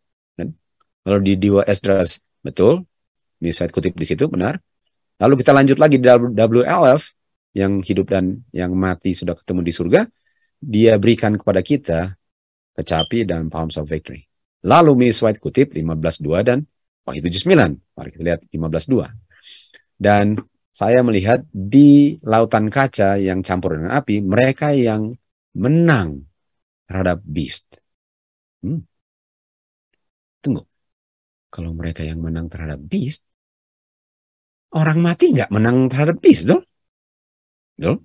Lalu di 2 Esdras, betul, Miss White kutip di situ, benar. Lalu kita lanjut lagi di WLF, yang hidup dan yang mati sudah ketemu di surga, dia berikan kepada kita kecapi dan palms of victory. Lalu Miss White kutip 15.2 dan Wahyu 7.9. Mari kita lihat 15.2. Dan saya melihat di lautan kaca yang campur dengan api, mereka yang menang terhadap beast. Tunggu. Kalau mereka yang menang terhadap beast, orang mati nggak menang terhadap beast, betul? Betul?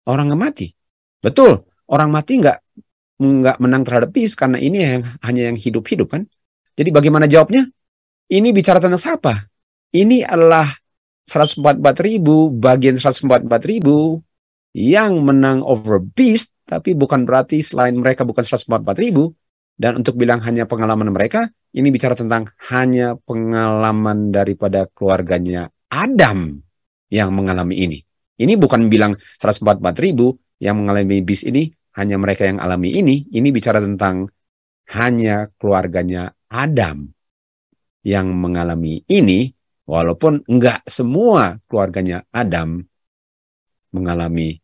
Orang nggak mati. Betul. Orang mati nggak menang terhadap beast karena ini hanya yang hidup-hidup kan. Jadi bagaimana jawabnya? Ini bicara tentang siapa? Ini adalah 144.000 bagian 144.000 yang menang over beast, tapi bukan berarti selain mereka bukan 144.000. Dan untuk bilang hanya pengalaman mereka, ini bicara tentang hanya pengalaman daripada keluarganya Adam yang mengalami ini. Ini bukan bilang 144.000 yang mengalami beast ini, hanya mereka yang alami ini. Ini bicara tentang hanya keluarganya Adam yang mengalami ini, walaupun enggak semua keluarganya Adam mengalami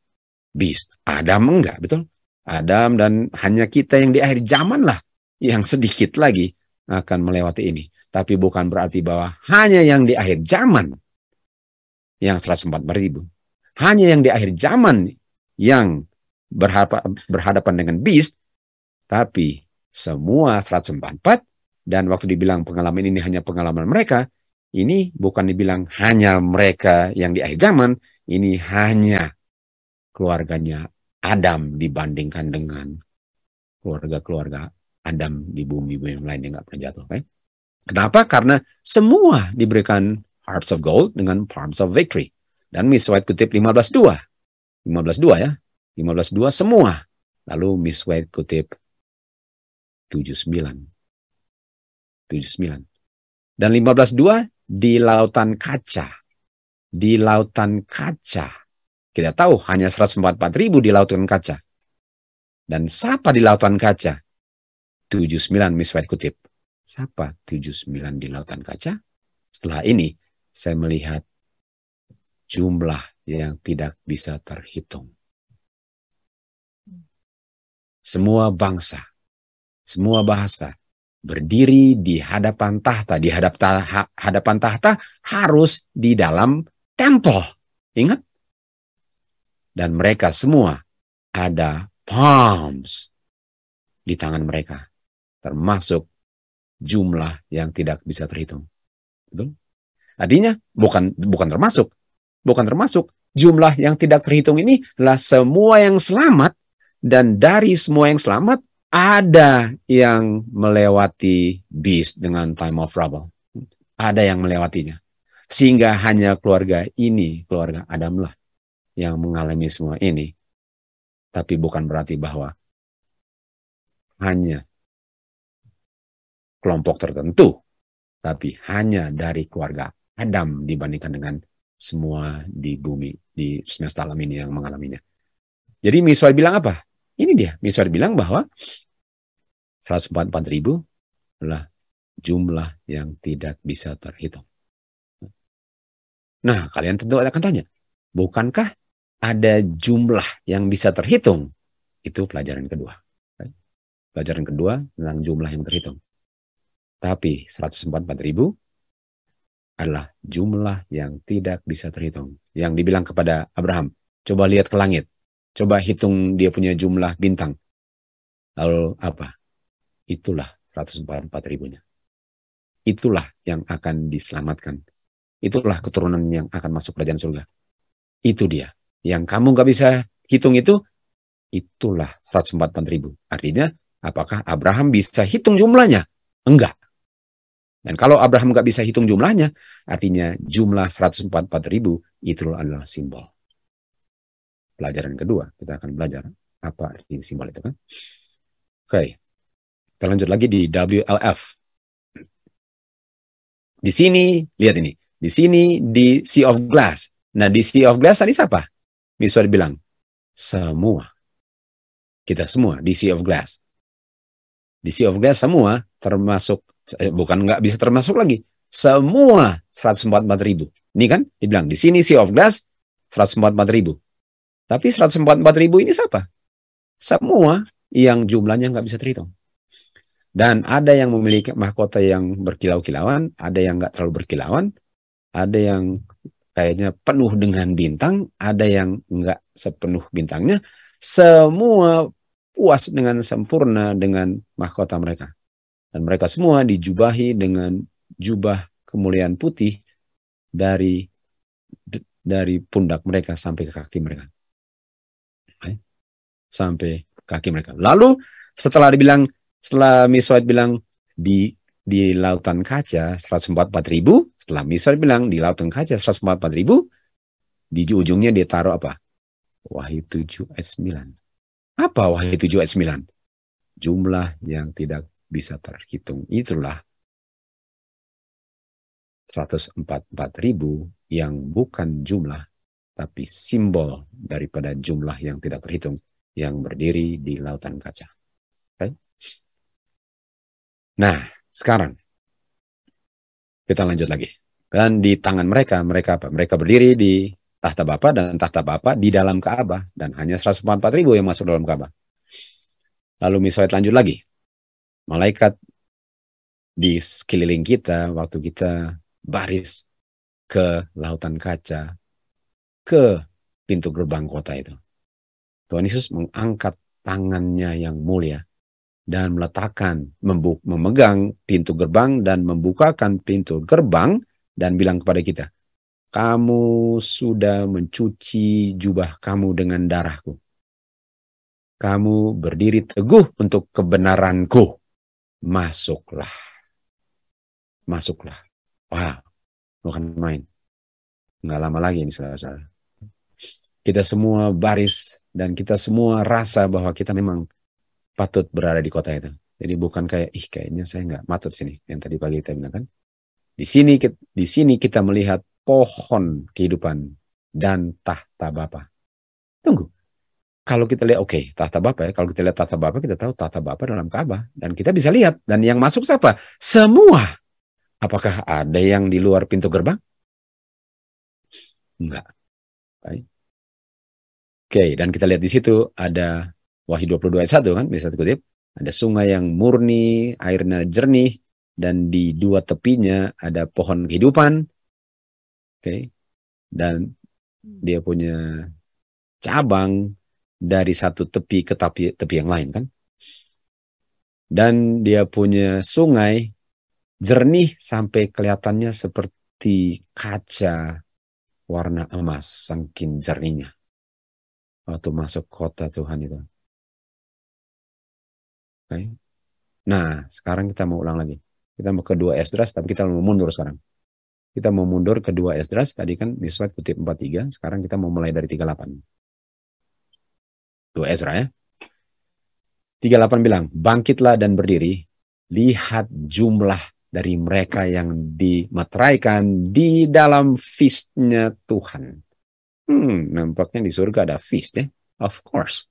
beast. Adam enggak, betul? Adam dan hanya kita yang di akhir zaman lah yang sedikit lagi akan melewati ini. Tapi bukan berarti bahwa hanya yang di akhir zaman yang 144.000. Hanya yang di akhir zaman yang berhadapan dengan beast, tapi semua 144, dan waktu dibilang pengalaman ini hanya pengalaman mereka, ini bukan dibilang hanya mereka yang di akhir zaman, ini hanya keluarganya Adam dibandingkan dengan keluarga-keluarga Adam di bumi-bumi yang lain yang nggak pernah jatuh. Okay? Kenapa? Karena semua diberikan harps of gold dengan palms of victory. Dan Miss White kutip 15.2. 15.2 ya. 15.2 semua. Lalu Miss White kutip 79. 79. Dan 15.2 di lautan kaca. Di lautan kaca. Kita tahu hanya 144.000 di lautan kaca. Dan siapa di lautan kaca? 79 Miss White kutip. Siapa 79 di lautan kaca? Setelah ini saya melihat jumlah yang tidak bisa terhitung. Semua bangsa, semua bahasa berdiri di hadapan tahta. Di hadapan tahta harus di dalam tempel. Ingat? Dan mereka semua ada palms di tangan mereka. Termasuk jumlah yang tidak bisa terhitung. Betul? Artinya bukan termasuk. Bukan termasuk. Jumlah yang tidak terhitung ini adalah semua yang selamat. Dan dari semua yang selamat, ada yang melewati beast dengan time of trouble. Ada yang melewatinya. Sehingga hanya keluarga ini, keluarga Adam lah, yang mengalami semua ini. Tapi bukan berarti bahwa hanya kelompok tertentu, tapi hanya dari keluarga Adam dibandingkan dengan semua di bumi, di semesta alam ini yang mengalaminya. Jadi Miswar bilang apa? Ini dia, Miswar bilang bahwa 144.000 adalah jumlah yang tidak bisa terhitung. Nah, kalian tentu akan tanya, bukankah ada jumlah yang bisa terhitung? Itu pelajaran kedua. Pelajaran kedua tentang jumlah yang terhitung. Tapi 144.000 adalah jumlah yang tidak bisa terhitung. Yang dibilang kepada Abraham, coba lihat ke langit. Coba hitung dia punya jumlah bintang. Lalu apa? Itulah 144.000-nya. Itulah yang akan diselamatkan. Itulah keturunan yang akan masuk kerajaan surga. Itu dia. Yang kamu gak bisa hitung itu, itulah 144.000. Artinya, apakah Abraham bisa hitung jumlahnya? Enggak. Dan kalau Abraham nggak bisa hitung jumlahnya, artinya jumlah 144.000 itu adalah simbol. Pelajaran kedua, kita akan belajar apa arti simbol itu kan. Oke, kita lanjut lagi di WLF. Di sini, lihat ini. Di sini, di Sea of Glass. Nah, di Sea of Glass tadi siapa? Miswar bilang, semua. Kita semua di Sea of Glass. Di Sea of Glass semua termasuk, bukan nggak bisa termasuk lagi, semua 144.000. Ini kan dibilang di sini Sea of Glass 144.000. Tapi 144.000 ini siapa? Semua yang jumlahnya nggak bisa terhitung. Dan ada yang memiliki mahkota yang berkilau-kilauan, ada yang nggak terlalu berkilauan, ada yang kayaknya penuh dengan bintang, ada yang nggak sepenuh bintangnya. Semua puas dengan sempurna dengan mahkota mereka. Dan mereka semua dijubahi dengan jubah kemuliaan putih dari pundak mereka sampai ke kaki mereka. Sampai kaki mereka. Lalu setelah Miswar bilang di lautan kaca 144.000, setelah Miswar bilang di lautan kaca 144.000, di ujungnya dia taruh apa? Wahyu 7 ayat 9. Apa Wahyu 7 ayat 9? Jumlah yang tidak bisa terhitung. Itulah 144.000 yang bukan jumlah, tapi simbol daripada jumlah yang tidak terhitung, yang berdiri di lautan kaca. Okay? Nah, sekarang kita lanjut lagi. Dan di tangan mereka apa? Mereka berdiri di tahta Bapa, dan tahta Bapa di dalam Ka'bah, dan hanya 144.000 yang masuk dalam Ka'bah. Lalu misalnya lanjut lagi. Malaikat di sekeliling kita waktu kita baris ke lautan kaca, ke pintu gerbang kota itu. Tuhan Yesus mengangkat tangannya yang mulia dan meletakkan, memegang pintu gerbang dan membukakan pintu gerbang dan bilang kepada kita, kamu sudah mencuci jubah kamu dengan darahku. Kamu berdiri teguh untuk kebenaranku. Masuklah. Masuklah. Wah, bukan main. Nggak lama lagi ini saudara-saudara. Kita semua baris dan kita semua rasa bahwa kita memang patut berada di kota itu. Jadi bukan kayak, kayaknya saya nggak patut sini. Yang tadi pagi kita bilang kan. Di sini kita melihat pohon kehidupan dan tahta Bapa. Tunggu. Kalau kita lihat, tahta Bapa ya. Kalau kita lihat tahta Bapa, kita tahu tahta Bapa dalam Ka'bah. Dan kita bisa lihat. Dan yang masuk siapa? Semua. Apakah ada yang di luar pintu gerbang? Enggak. Baik. Dan kita lihat di situ ada Wahyu 22 ayat 1 kan, bisa kutip. Ada sungai yang murni, airnya jernih, dan di dua tepinya ada pohon kehidupan. Dan dia punya cabang dari satu tepi ke tepi yang lain kan. Dan dia punya sungai jernih sampai kelihatannya seperti kaca warna emas, saking jernihnya waktu masuk kota Tuhan itu. Okay. Nah, sekarang kita mau ulang lagi. Kita mau kedua Esdras, tapi kita mau mundur sekarang. Kita mau mundur kedua Esdras, tadi kan di slide kutip 43, sekarang kita mau mulai dari 38. Dua Ezra ya. 38 bilang, bangkitlah dan berdiri, lihat jumlah dari mereka yang dimeteraikan di dalam feast-nya Tuhan. Nampaknya di surga ada feast ya. Of course.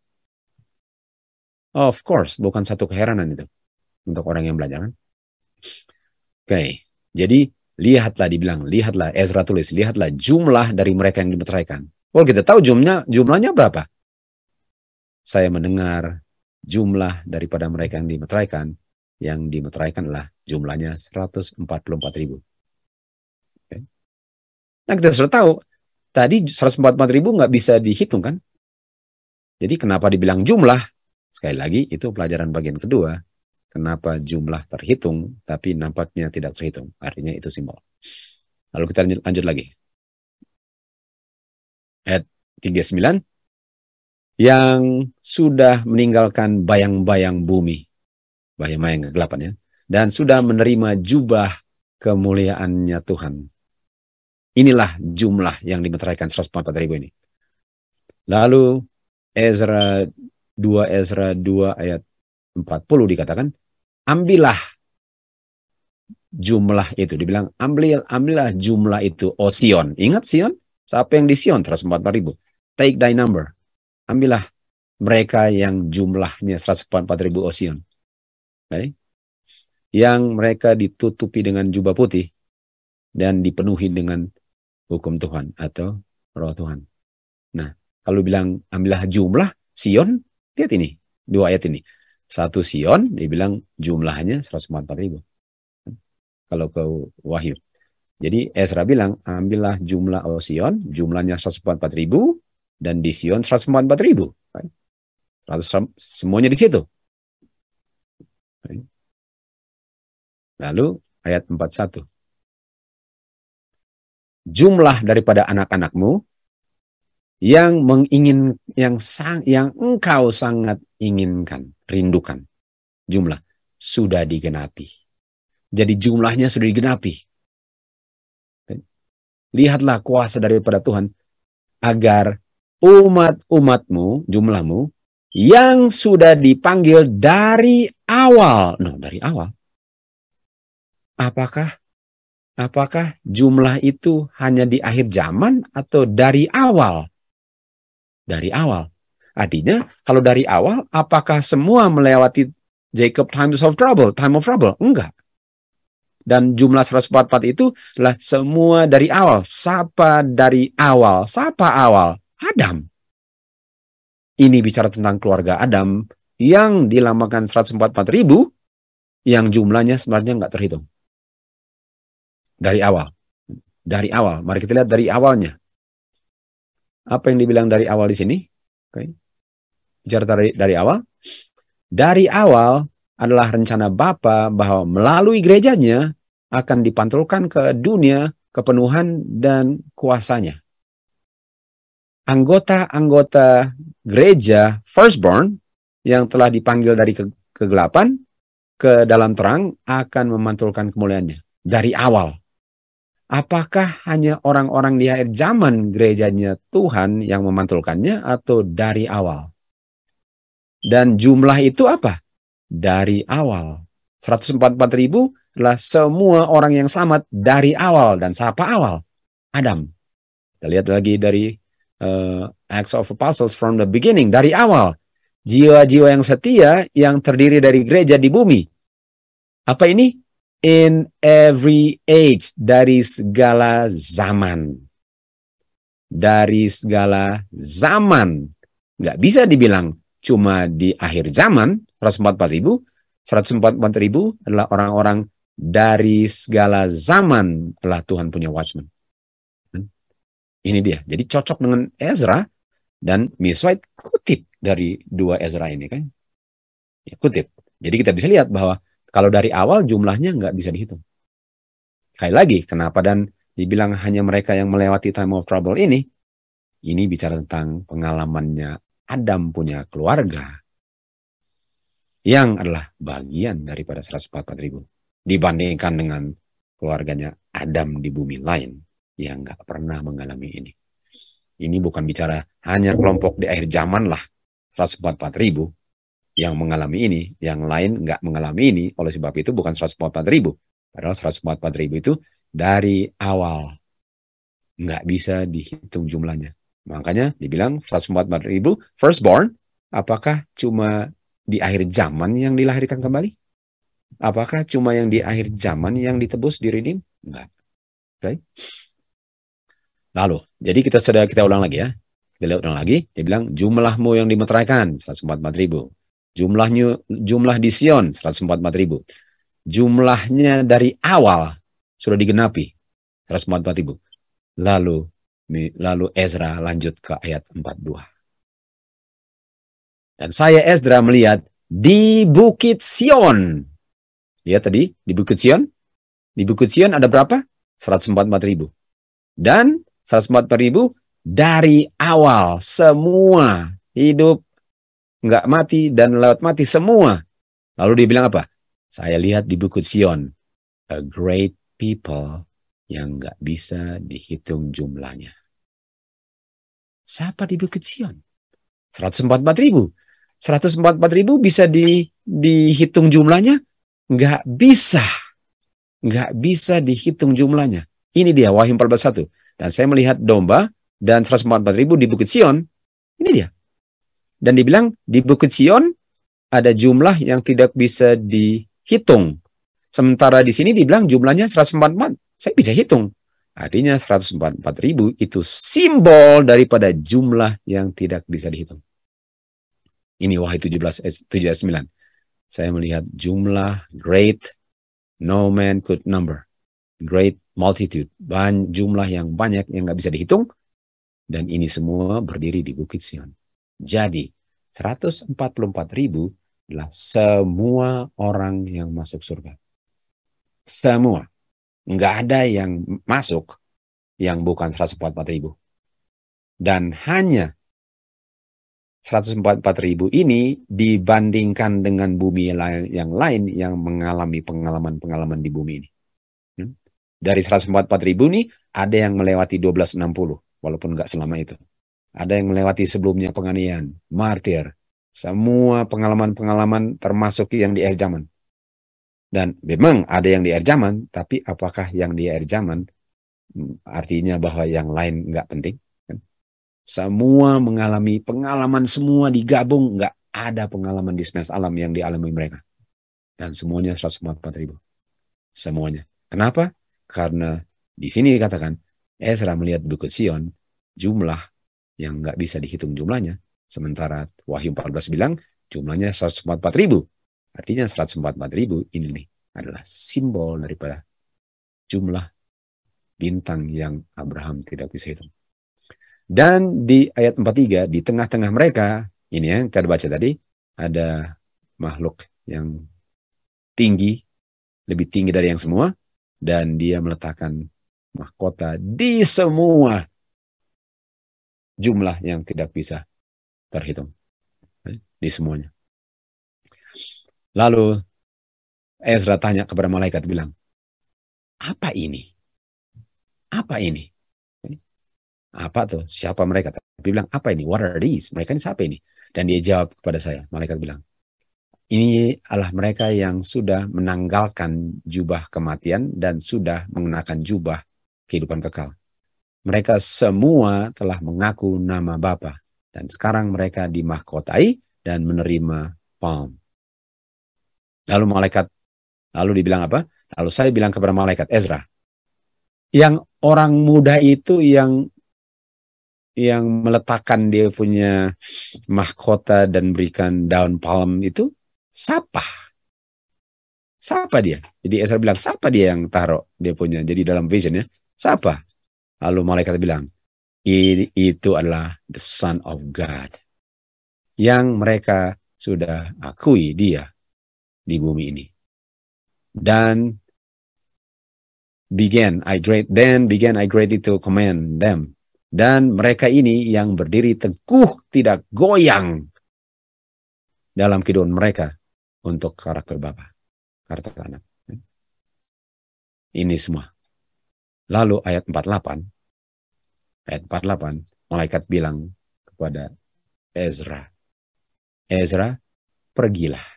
Of course, bukan satu keheranan itu. Untuk orang yang belajar kan. Oke, jadi lihatlah dibilang, lihatlah, Ezra tulis, lihatlah jumlah dari mereka yang dimeteraikan. Oh, kita tahu jumlahnya berapa? Saya mendengar jumlah daripada mereka yang dimeteraikan adalah jumlahnya 144.000. Okay. Nah, kita sudah tahu, tadi 144.000 nggak bisa dihitung kan? Jadi kenapa dibilang jumlah? Sekali lagi, itu pelajaran bagian kedua. Kenapa jumlah terhitung, tapi nampaknya tidak terhitung. Artinya itu simbol. Lalu kita lanjut lagi. Ayat 39. Yang sudah meninggalkan bayang-bayang bumi. Bayang-bayang kegelapan ya. Dan sudah menerima jubah kemuliaannya Tuhan. Inilah jumlah yang dimeteraikan 144.000 ini. Lalu Ezra 2 ayat 40 dikatakan, ambillah jumlah itu. Dibilang, ambillah jumlah itu. Oh Sion. Ingat Sion? Siapa yang di Sion? 144.000. Take thy number. Ambillah mereka yang jumlahnya 144.000 oh Sion. Okay. Yang mereka ditutupi dengan jubah putih dan dipenuhi dengan hukum Tuhan atau roh Tuhan. Nah, kalau bilang ambillah jumlah Sion, lihat ini, dua ayat ini. Satu Sion, dibilang jumlahnya 144.000. Kalau ke Wahyu. Jadi Ezra bilang, ambillah jumlah Sion, jumlahnya 144.000, dan di Sion 144.000. Semuanya di situ. Lalu ayat 41. Jumlah daripada anak-anakmu yang engkau sangat inginkan, rindukan. Jumlah sudah digenapi. Jadi jumlahnya sudah digenapi. Lihatlah kuasa daripada Tuhan agar umat-umatmu, jumlahmu yang sudah dipanggil dari awal. Dari awal. Apakah jumlah itu hanya di akhir zaman atau dari awal? Dari awal. Artinya, kalau dari awal, apakah semua melewati Jacob time of trouble? Enggak. Dan jumlah 144 itu adalah semua dari awal. Siapa dari awal? Siapa awal? Adam. Ini bicara tentang keluarga Adam yang dilambangkan 144.000 yang jumlahnya sebenarnya nggak terhitung. Dari awal. Dari awal. Mari kita lihat dari awalnya. Apa yang dibilang dari awal di sini? Okay. Bicara dari awal. Dari awal adalah rencana Bapa bahwa melalui gerejanya akan dipantulkan ke dunia kepenuhan dan kuasanya. Anggota-anggota gereja firstborn yang telah dipanggil dari kegelapan ke dalam terang akan memantulkan kemuliaannya. Dari awal. Apakah hanya orang-orang di akhir zaman gerejanya Tuhan yang memantulkannya atau dari awal? Dan jumlah itu apa? Dari awal. 144.000 adalah semua orang yang selamat dari awal. Dan siapa awal? Adam. Kita lihat lagi dari Acts of Apostles from the beginning. Dari awal. Jiwa-jiwa yang setia yang terdiri dari gereja di bumi. Apa ini? In every age, dari segala zaman. Dari segala zaman. Nggak bisa dibilang cuma di akhir zaman, 144.000. 144.000 adalah orang-orang dari segala zaman telah Tuhan punya watchman. Ini dia. Jadi cocok dengan Ezra Dan Miss White kutip dari 2 Ezra ini kan. Ya, kutip. Jadi kita bisa lihat bahwa kalau dari awal jumlahnya nggak bisa dihitung. Sekali lagi, kenapa dan dibilang hanya mereka yang melewati time of trouble ini bicara tentang pengalamannya Adam punya keluarga yang adalah bagian daripada 144.000 dibandingkan dengan keluarganya Adam di bumi lain yang nggak pernah mengalami ini. Ini bukan bicara hanya kelompok di akhir zaman lah 144.000 yang mengalami ini, yang lain nggak mengalami ini. Oleh sebab itu bukan 144.000. Padahal 144.000 itu dari awal nggak bisa dihitung jumlahnya. Makanya dibilang 144.000 firstborn, apakah cuma di akhir zaman yang dilahirkan kembali? Apakah cuma yang di akhir zaman yang ditebus, diredeem? Enggak. Okay. Lalu, jadi kita ulang lagi ya. Kita lihat ulang lagi. Dia bilang jumlahmu yang dimeteraikan 144.000. Jumlah di Sion 144.000. Jumlahnya dari awal sudah digenapi 144.000. Lalu Ezra lanjut ke ayat 42. Dan saya Ezra melihat di Bukit Sion. Lihat tadi di Bukit Sion. Di Bukit Sion ada berapa? 144.000. Dan 144.000 dari awal semua hidup, nggak mati dan lewat mati semua. Lalu dia bilang apa? Saya lihat di Bukit Sion, a great people yang nggak bisa dihitung jumlahnya. Siapa di Bukit Sion? 144.000. 144.000 bisa dihitung jumlahnya? Nggak bisa. Nggak bisa dihitung jumlahnya. Ini dia Wahyu 14:1. Dan saya melihat domba dan 144.000 di Bukit Sion. Ini dia. Dan dibilang di Bukit Sion ada jumlah yang tidak bisa dihitung. Sementara di sini dibilang jumlahnya 144. Saya bisa hitung. Artinya 144.000 itu simbol daripada jumlah yang tidak bisa dihitung. Ini Wahyu 17:9. Saya melihat jumlah great, no man could number. Great multitude, jumlah yang banyak yang nggak bisa dihitung, dan ini semua berdiri di Bukit Sion. Jadi 144.000 adalah semua orang yang masuk surga. Semua, nggak ada yang masuk yang bukan 144.000. Dan hanya 144.000 ini dibandingkan dengan bumi yang lain yang mengalami pengalaman-pengalaman di bumi ini. Dari 144.000 ini, ada yang melewati 1260, walaupun nggak selama itu. Ada yang melewati sebelumnya penganiayaan, martir, semua pengalaman-pengalaman termasuk yang di akhir zaman. Dan memang ada yang di akhir zaman, tapi apakah yang di akhir zaman artinya bahwa yang lain nggak penting? Semua mengalami pengalaman, semua digabung, nggak ada pengalaman di semesta alam yang dialami mereka. Dan semuanya 144.000. Semuanya. Kenapa? Karena di sini dikatakan Ezra melihat Bukit Sion jumlah yang nggak bisa dihitung jumlahnya. Sementara Wahyu 14 bilang jumlahnya 144.000. Artinya 144.000 ini adalah simbol daripada jumlah bintang yang Abraham tidak bisa hitung. Dan di ayat 43, di tengah-tengah mereka, ini yang kita baca tadi, ada makhluk yang tinggi, lebih tinggi dari yang semua, dan dia meletakkan mahkota di semua jumlah yang tidak bisa terhitung. Di semuanya. Lalu Ezra tanya kepada malaikat, bilang, apa ini? Apa ini? Apa tuh? Siapa mereka? Tapi bilang, apa ini? What are these? Mereka ini siapa ini? Dan dia jawab kepada saya, malaikat bilang, ini adalah mereka yang sudah menanggalkan jubah kematian dan sudah mengenakan jubah kehidupan kekal. Mereka semua telah mengaku nama Bapa dan sekarang mereka dimahkotai dan menerima palm. Lalu dibilang apa? Lalu saya bilang kepada malaikat Ezra, yang orang muda itu yang meletakkan dia punya mahkota dan berikan daun palm itu siapa? Siapa dia? Jadi Ezra bilang, siapa dia yang taruh dia punya? Jadi dalam visionnya, siapa? Lalu malaikat bilang, Itu adalah the Son of God yang mereka sudah akui dia di bumi ini. Dan began I greatly to command them. Dan mereka ini yang berdiri teguh tidak goyang dalam kehidupan mereka untuk karakter Bapa, karakter anak. Ini semua. Lalu ayat 48, malaikat bilang kepada Ezra, pergilah,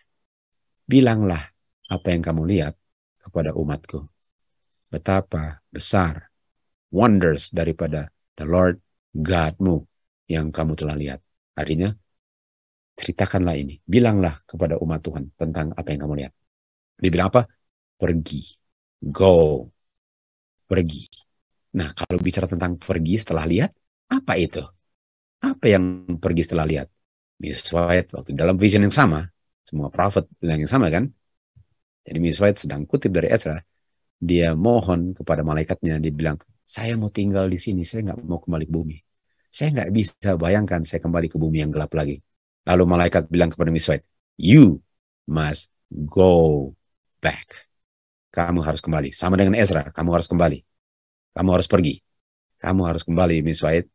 bilanglah apa yang kamu lihat kepada umatku. Betapa besar wonders daripada the Lord God-mu yang kamu telah lihat. Artinya, ceritakanlah ini. Bilanglah kepada umat Tuhan tentang apa yang kamu lihat. Dia bilang apa? Pergi. Go. Pergi. Nah, kalau bicara tentang pergi setelah lihat, apa itu? Apa yang pergi setelah lihat? Miss White waktu dalam vision yang sama, semua prophet bilang yang sama kan? Jadi Miss White sedang kutip dari Ezra, dia mohon kepada malaikatnya, dia bilang, saya mau tinggal di sini, saya nggak mau kembali ke bumi. Saya nggak bisa bayangkan saya kembali ke bumi yang gelap lagi. Lalu malaikat bilang kepada Miss White, you must go back. Kamu harus kembali. Sama dengan Ezra, kamu harus kembali. Kamu harus pergi. Kamu harus kembali, Miss White.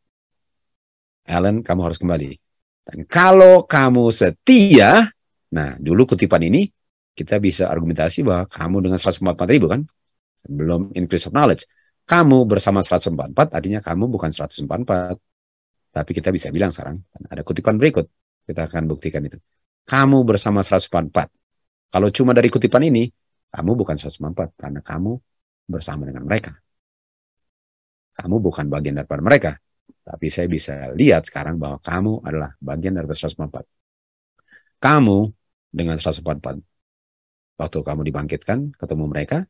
Alan, kamu harus kembali. Dan kalau kamu setia, nah dulu kutipan ini, kita bisa argumentasi bahwa kamu dengan 144.000 kan? Belum increase of knowledge. Kamu bersama 144, artinya kamu bukan 144. Tapi kita bisa bilang sekarang, ada kutipan berikut. Kita akan buktikan itu. Kamu bersama 144. Kalau cuma dari kutipan ini, kamu bukan 144, karena kamu bersama dengan mereka. Kamu bukan bagian daripada mereka. Tapi saya bisa lihat sekarang bahwa kamu adalah bagian dari 144. Kamu dengan 144, waktu kamu dibangkitkan, ketemu mereka,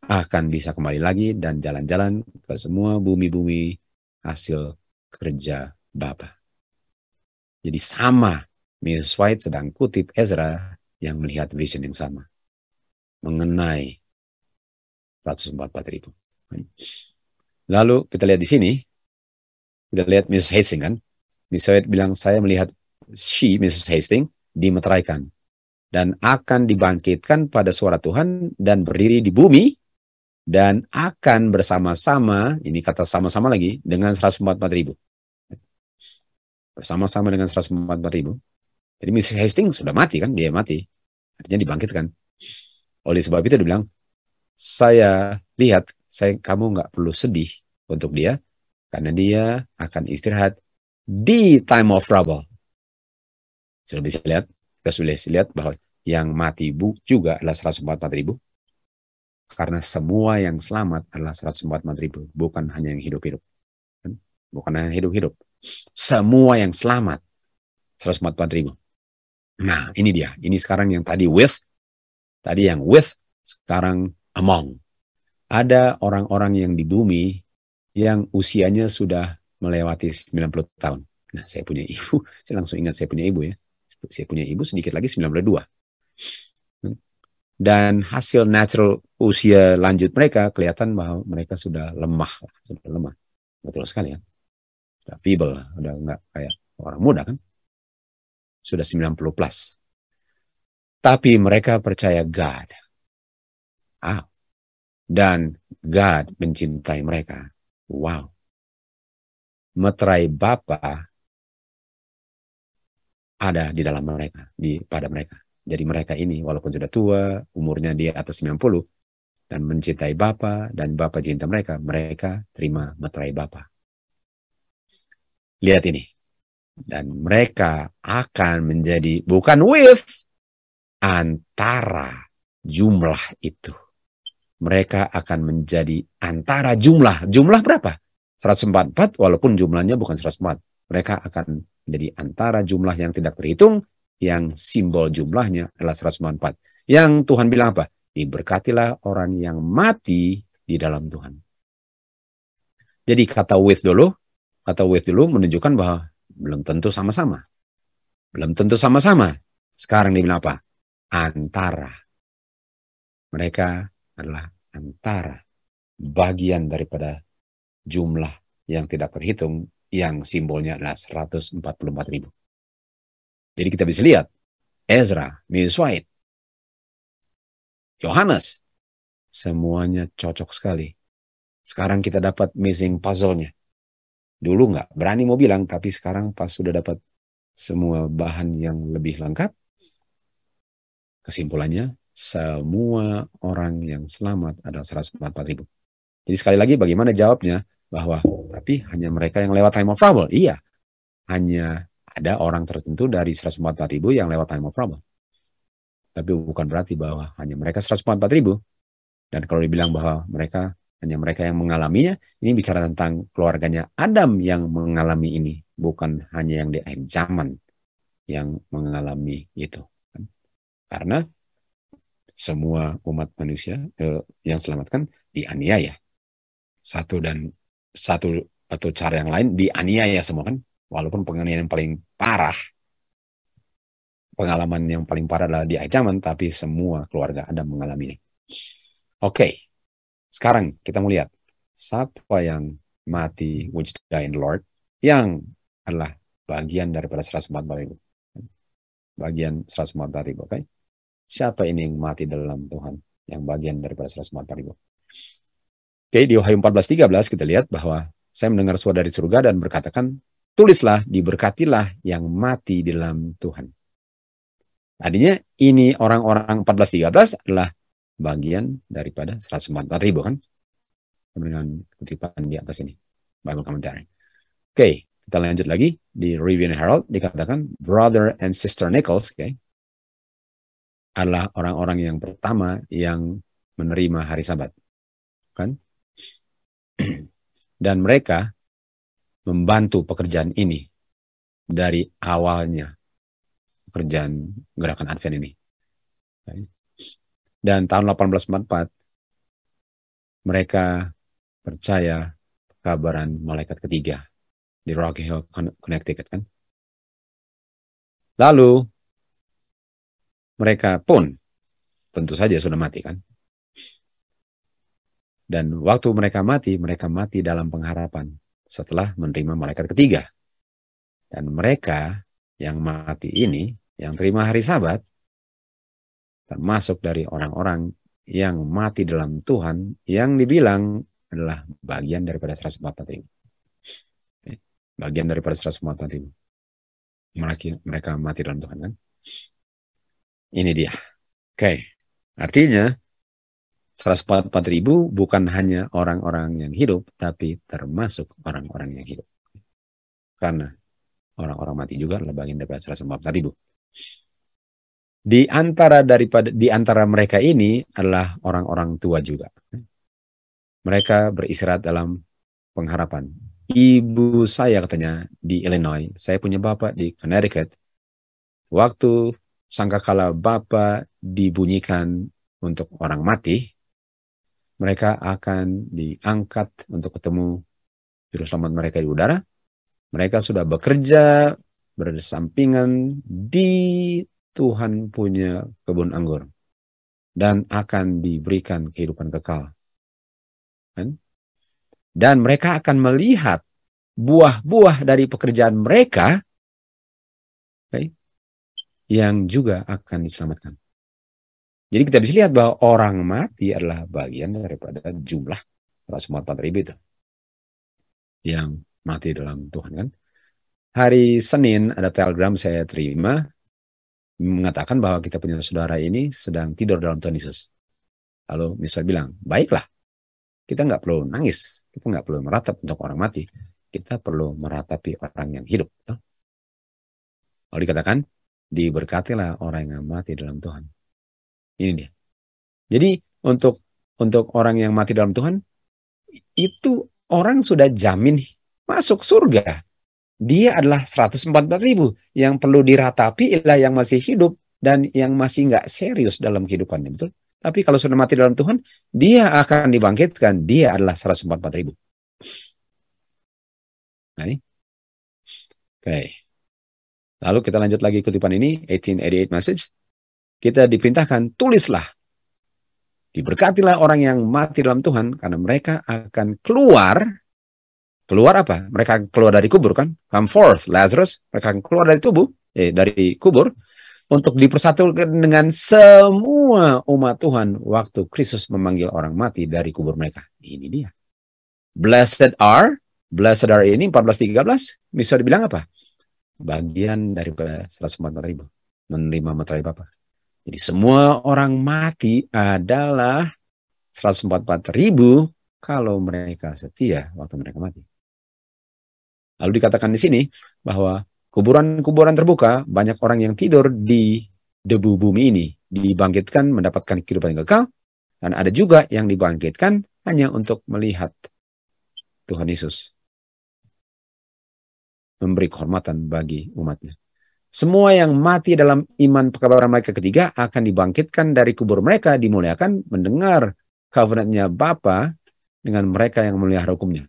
akan bisa kembali lagi dan jalan-jalan ke semua bumi-bumi hasil kerja Bapa. Jadi sama, Miss White sedang kutip Ezra yang melihat vision yang sama. Mengenai 144.000. Lalu kita lihat di sini, kita lihat Mrs. Hastings kan. Miss White bilang, saya melihat Mrs. Hastings, dimeteraikan. Dan akan dibangkitkan pada suara Tuhan dan berdiri di bumi dan akan bersama-sama, ini kata sama-sama lagi, dengan 144.000. Bersama-sama dengan 144.000. Jadi Mrs. Hastings sudah mati kan, dia mati. Artinya dibangkitkan. Oleh sebab itu dia bilang, saya lihat, kamu nggak perlu sedih untuk dia, karena dia akan istirahat di time of trouble. Sudah bisa lihat, kita sudah lihat bahwa yang mati juga adalah 144.000. Karena semua yang selamat adalah 144.000, bukan hanya yang hidup-hidup. Bukan hanya yang hidup-hidup. Semua yang selamat 144.000. Nah, ini dia. Ini sekarang yang tadi with, sekarang among. Ada orang-orang yang di bumi yang usianya sudah melewati 90 tahun. Nah, saya punya ibu, saya langsung ingat saya punya ibu ya. Saya punya ibu sedikit lagi 92. Dan hasil natural usia lanjut mereka kelihatan bahwa mereka sudah lemah. Betul sekali ya. Sudah feeble, udah nggak kayak orang muda kan. Sudah 90 plus. Tapi mereka percaya God. Dan God mencintai mereka. Wow. Meterai Bapa ada di dalam mereka, pada mereka. Jadi mereka ini walaupun sudah tua, umurnya di atas 90, dan mencintai Bapa, dan Bapa cinta mereka, mereka terima meterai Bapa. Lihat ini. Dan mereka akan menjadi, bukan with, antara jumlah itu. Mereka akan menjadi antara jumlah. Jumlah berapa? 144, walaupun jumlahnya bukan 144. Mereka akan menjadi antara jumlah yang tidak terhitung, yang simbol jumlahnya adalah 144. Yang Tuhan bilang apa? Diberkatilah orang yang mati di dalam Tuhan. Jadi kata with dulu menunjukkan bahwa belum tentu sama-sama. Belum tentu sama-sama. Sekarang dia bilang apa? Antara. Mereka adalah antara bagian daripada jumlah yang tidak terhitung, yang simbolnya adalah 144.000. Jadi kita bisa lihat, Ezra, Mrs. White, Yohanes, semuanya cocok sekali. Sekarang kita dapat missing puzzle-nya. Dulu nggak berani mau bilang, tapi sekarang pas sudah dapat semua bahan yang lebih lengkap, kesimpulannya, semua orang yang selamat adalah 144.000. Jadi sekali lagi bagaimana jawabnya? Bahwa, tapi hanya mereka yang lewat time of trouble. Iya, hanya ada orang tertentu dari 144.000 yang lewat time of trouble. Tapi bukan berarti bahwa hanya mereka 144.000. Dan kalau dibilang bahwa hanya mereka yang mengalaminya, ini bicara tentang keluarganya Adam yang mengalami ini. Bukan hanya yang di akhir zaman yang mengalami itu. Karena semua umat manusia yang selamatkan dianiaya. Satu atau cara yang lain dianiaya semua kan. Walaupun penganiayaan yang paling parah, pengalaman yang paling parah adalah di akhir zaman, tapi semua keluarga Adam mengalaminya. Oke, sekarang kita mau lihat siapa yang mati, which die in the Lord, yang adalah bagian daripada 144.000. Bagian 144.000, oke? Siapa ini yang mati dalam Tuhan, yang bagian daripada 144.000? Oke, di Wahyu 14:13 kita lihat bahwa saya mendengar suara dari surga dan berkatakan, tulislah, diberkatilah yang mati di dalam Tuhan. Tadinya ini orang-orang 14:13 adalah bagian daripada 144.000 kan? Dengan kutipan di atas ini, Bible Commentary. Oke, kita lanjut lagi di Review and Herald dikatakan Brother and Sister Nichols, oke, adalah orang-orang yang pertama yang menerima hari Sabat, kan? Dan mereka membantu pekerjaan ini dari awalnya, pekerjaan gerakan Advent ini. Dan tahun 1844 mereka percaya kabaran malaikat ketiga di Rocky Hill, Connecticut kan. Lalu mereka pun tentu saja sudah mati kan. Dan waktu mereka mati dalam pengharapan setelah menerima malaikat ketiga. Dan mereka yang mati ini, yang terima hari Sabat, termasuk dari orang-orang yang mati dalam Tuhan, yang dibilang adalah bagian daripada 144.000. Bagian daripada 144.000. Mereka mati dalam Tuhan kan. Ini dia. Oke. Artinya 144.000 bukan hanya orang-orang yang hidup, tapi termasuk orang-orang yang hidup. Karena orang-orang mati juga adalah bagian daripada 144.000. Di antara mereka ini adalah orang-orang tua juga. Mereka beristirahat dalam pengharapan. Ibu saya katanya di Illinois, saya punya bapak di Connecticut. Waktu sangkakala bapak dibunyikan untuk orang mati, mereka akan diangkat untuk ketemu juru selamat mereka di udara. Mereka sudah bekerja bersampingan di Tuhan punya kebun anggur dan akan diberikan kehidupan kekal. Dan mereka akan melihat buah-buah dari pekerjaan mereka, yang juga akan diselamatkan. Jadi kita bisa lihat bahwa orang mati adalah bagian daripada jumlah 144.000 itu yang mati dalam Tuhan kan. Hari Senin ada telegram saya terima mengatakan bahwa kita punya saudara ini sedang tidur dalam Tuhan Yesus. Lalu misalnya bilang, baiklah, kita nggak perlu nangis, kita nggak perlu meratap untuk orang mati, kita perlu meratapi orang yang hidup. Lalu dikatakan, diberkatilah orang yang mati dalam Tuhan. Ini dia. Jadi untuk orang yang mati dalam Tuhan, itu orang sudah jamin masuk surga. Dia adalah 144.000. Yang perlu diratapi ialah yang masih hidup dan yang masih nggak serius dalam kehidupannya. Betul? Tapi kalau sudah mati dalam Tuhan, dia akan dibangkitkan. Dia adalah 144.000. Nah, ini. Oke. Lalu kita lanjut lagi kutipan ini, 1888 message. Kita diperintahkan, tulislah. Diberkatilah orang yang mati dalam Tuhan, karena mereka akan keluar Keluar apa? Mereka keluar dari kubur kan? Come forth, Lazarus. Mereka keluar dari dari kubur untuk dipersatukan dengan semua umat Tuhan waktu Kristus memanggil orang mati dari kubur mereka. Ini dia. Blessed are ini 14:13 bisa dibilang apa? Bagian daripada 144.000 menerima materai Bapa. Jadi semua orang mati adalah 144.000 kalau mereka setia waktu mereka mati. Lalu dikatakan di sini bahwa kuburan-kuburan terbuka, banyak orang yang tidur di debu bumi ini dibangkitkan mendapatkan kehidupan yang kekal, dan ada juga yang dibangkitkan hanya untuk melihat Tuhan Yesus memberi kehormatan bagi umatnya. Semua yang mati dalam iman pekabaran mereka ketiga akan dibangkitkan dari kubur mereka, dimuliakan, mendengar covenant-nya Bapa dengan mereka yang memelihara hukumnya.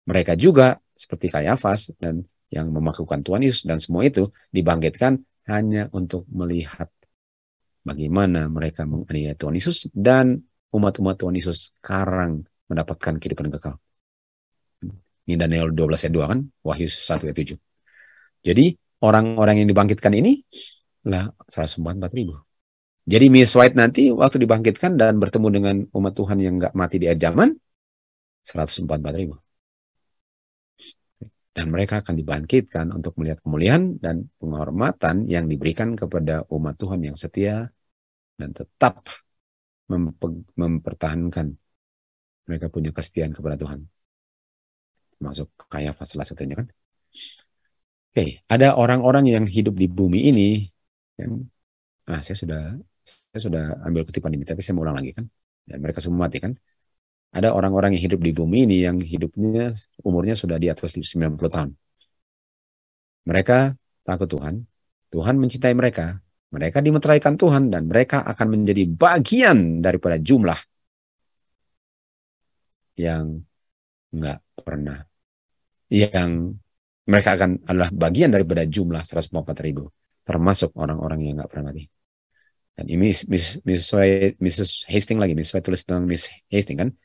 Mereka juga seperti Kayafas dan yang memakukan Tuhan Yesus dan semua itu dibangkitkan hanya untuk melihat bagaimana mereka menganiaya Tuhan Yesus dan umat-umat Tuhan Yesus sekarang mendapatkan kehidupan kekal. Ini Daniel 12 ayat 2 kan, Wahyu 1 ayat 7. Jadi orang-orang yang dibangkitkan ini lah 144.000. Jadi Miss White nanti waktu dibangkitkan dan bertemu dengan umat Tuhan yang nggak mati di akhir zaman, 144.000. Dan mereka akan dibangkitkan untuk melihat kemuliaan dan penghormatan yang diberikan kepada umat Tuhan yang setia dan tetap mempertahankan mereka punya kesetiaan kepada Tuhan. Masuk Kayafas salah satunya kan. Oke, ada orang-orang yang hidup di bumi ini yang saya sudah ambil kutipan ini, tapi saya mau ulang lagi kan. Dan mereka semua mati kan. Ada orang-orang yang hidup di bumi ini yang hidupnya umurnya sudah di atas 90 tahun. Mereka takut Tuhan. Tuhan mencintai mereka. Mereka dimeteraikan Tuhan dan mereka akan menjadi bagian daripada jumlah yang enggak pernah. Yang mereka akan adalah bagian daripada jumlah 144.000. Termasuk orang-orang yang enggak pernah mati. Dan ini Mrs. Hastings lagi. Miss White tulis tentang Miss Hastings kan.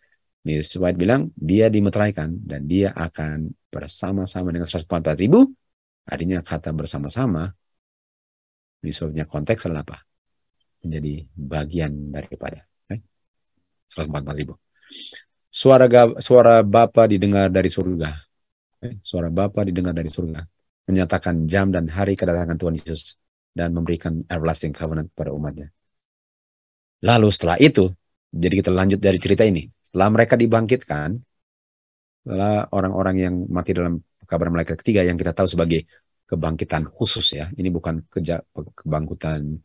Miss White bilang dia dimeteraikan dan dia akan bersama-sama dengan 144.000. Artinya kata bersama-sama misalnya konteks adalah apa? Menjadi bagian daripada 144.000. Suara Bapa didengar dari surga. Suara Bapa didengar dari surga. Menyatakan jam dan hari kedatangan Tuhan Yesus dan memberikan everlasting covenant kepada umatnya. Lalu setelah itu, jadi kita lanjut dari cerita ini. Setelah mereka dibangkitkan, setelah orang-orang yang mati dalam kabar malaikat ketiga yang kita tahu sebagai kebangkitan khusus ya. Ini bukan kebangkitan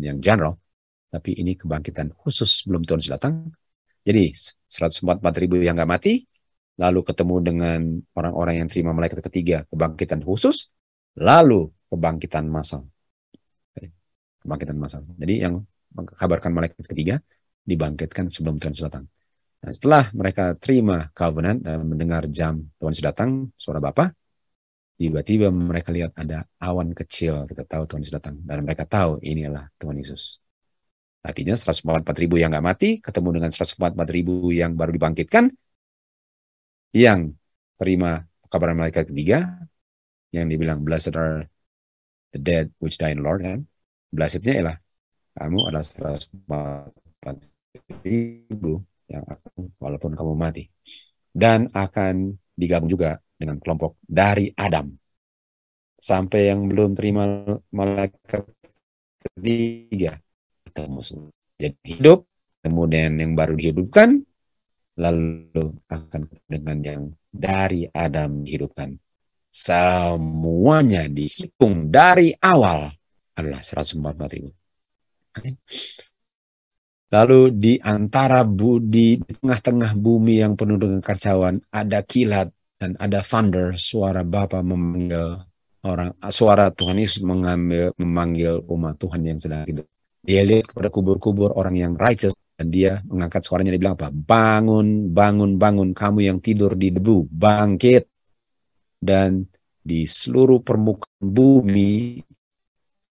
yang general, tapi ini kebangkitan khusus sebelum Tuhan Yesus datang. Jadi 144.000 yang nggak mati, lalu ketemu dengan orang-orang yang terima malaikat ketiga, kebangkitan khusus, lalu kebangkitan massal. Kebangkitan massal. Jadi yang mengkabarkan malaikat ketiga dibangkitkan sebelum Tuhan Yesus datang. Nah, setelah mereka terima covenant dan mendengar jam Tuhan Yesus datang, suara Bapa, tiba-tiba mereka lihat ada awan kecil. Kita tahu Tuhan Yesus datang. Dan mereka tahu ini adalah Tuhan Yesus. Artinya 144.000 yang nggak mati, ketemu dengan 144.000 yang baru dibangkitkan, yang terima kabar malaikat ketiga, yang dibilang, blessed are the dead which die in the Lord. Kan? Blessednya ialah, kamu adalah 144.000 yang akan, walaupun kamu mati. Dan akan digabung juga dengan kelompok dari Adam. Sampai yang belum terima malaikat ketiga. Jadi hidup, kemudian yang baru dihidupkan, lalu akan dengan yang dari Adam dihidupkan. Semuanya dihitung dari awal adalah 144.000. Lalu di antara di tengah-tengah bumi yang penuh dengan kacauan ada kilat dan ada thunder, suara Bapa memanggil orang, suara Tuhan Yesus memanggil umat Tuhan yang sedang hidup. Dia lihat kepada kubur-kubur orang yang righteous dan dia mengangkat suaranya, dia bilang apa? Bangun, bangun, bangun kamu yang tidur di debu, bangkit. Dan di seluruh permukaan bumi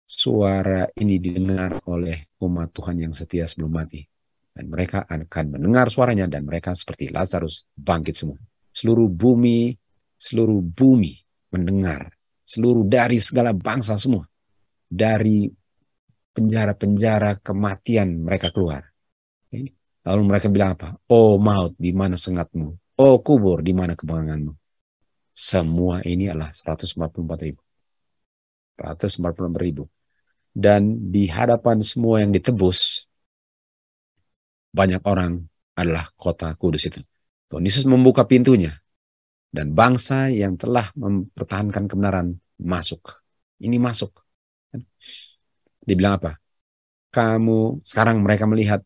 suara ini didengar oleh umat Tuhan yang setia sebelum mati. Dan mereka akan mendengar suaranya dan mereka seperti Lazarus bangkit semua. seluruh bumi mendengar, seluruh dari segala bangsa semua, dari penjara-penjara kematian mereka keluar. Lalu mereka bilang apa? Oh maut, di mana sengatmu? Oh kubur, di mana kebanganganmu? Semua ini adalah 144.000. 144.000. Dan di hadapan semua yang ditebus, banyak orang adalah kota kudus itu. Tuhan Yesus membuka pintunya. Dan bangsa yang telah mempertahankan kebenaran masuk. Ini masuk. Dibilang apa? Sekarang mereka melihat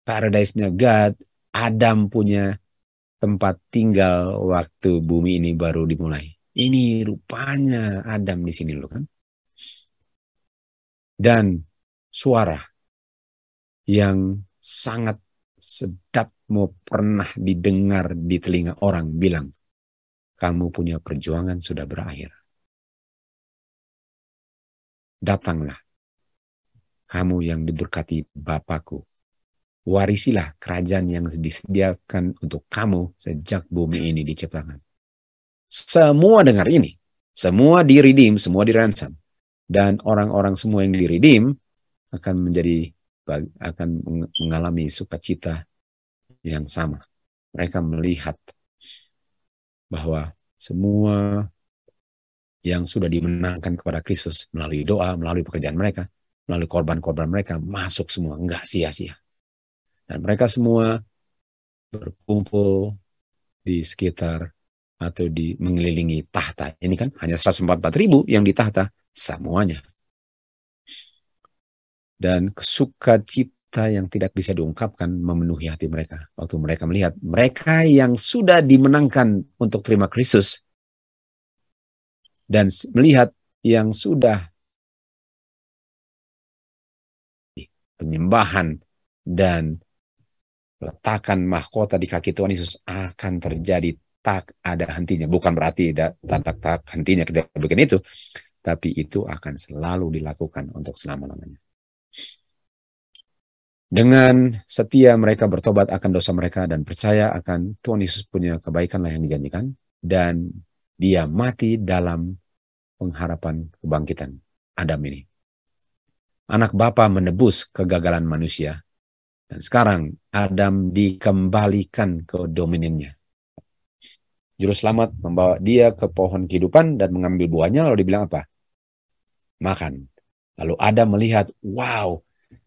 paradise-nya God, Adam punya tempat tinggal waktu bumi ini baru dimulai. Ini rupanya Adam di sini loh kan. Dan suara yang sangat sedap mau pernah didengar di telinga orang bilang, kamu punya perjuangan sudah berakhir. Datanglah, kamu yang diberkati Bapakku. Warisilah kerajaan yang disediakan untuk kamu sejak bumi ini diciptakan. Semua dengar ini. Semua di-redeem, semua di-ransom. Dan orang-orang semua yang di-redeem akan mengalami sukacita yang sama. Mereka melihat bahwa semua yang sudah dimenangkan kepada Kristus melalui doa, melalui pekerjaan mereka, melalui korban-korban mereka, masuk semua, enggak sia-sia. Dan mereka semua berkumpul di sekitar atau di mengelilingi tahta. Ini kan hanya 144.000 yang di tahta, semuanya. Dan sukacita yang tidak bisa diungkapkan memenuhi hati mereka. Waktu mereka melihat mereka yang sudah dimenangkan untuk terima Kristus dan melihat yang sudah penyembahan dan letakkan mahkota di kaki Tuhan Yesus akan terjadi tak ada hentinya. Bukan berarti tak hentinya kita bikin itu, tapi itu akan selalu dilakukan untuk selama-lamanya. Dengan setia mereka bertobat akan dosa mereka dan percaya akan Tuhan Yesus punya kebaikanlah yang dijanjikan, dan dia mati dalam pengharapan kebangkitan Adam ini. Anak Bapa menebus kegagalan manusia, dan sekarang Adam dikembalikan ke dominannya. Juru selamat membawa dia ke pohon kehidupan dan mengambil buahnya, lalu dibilang apa? Makan. Lalu Adam melihat, wow,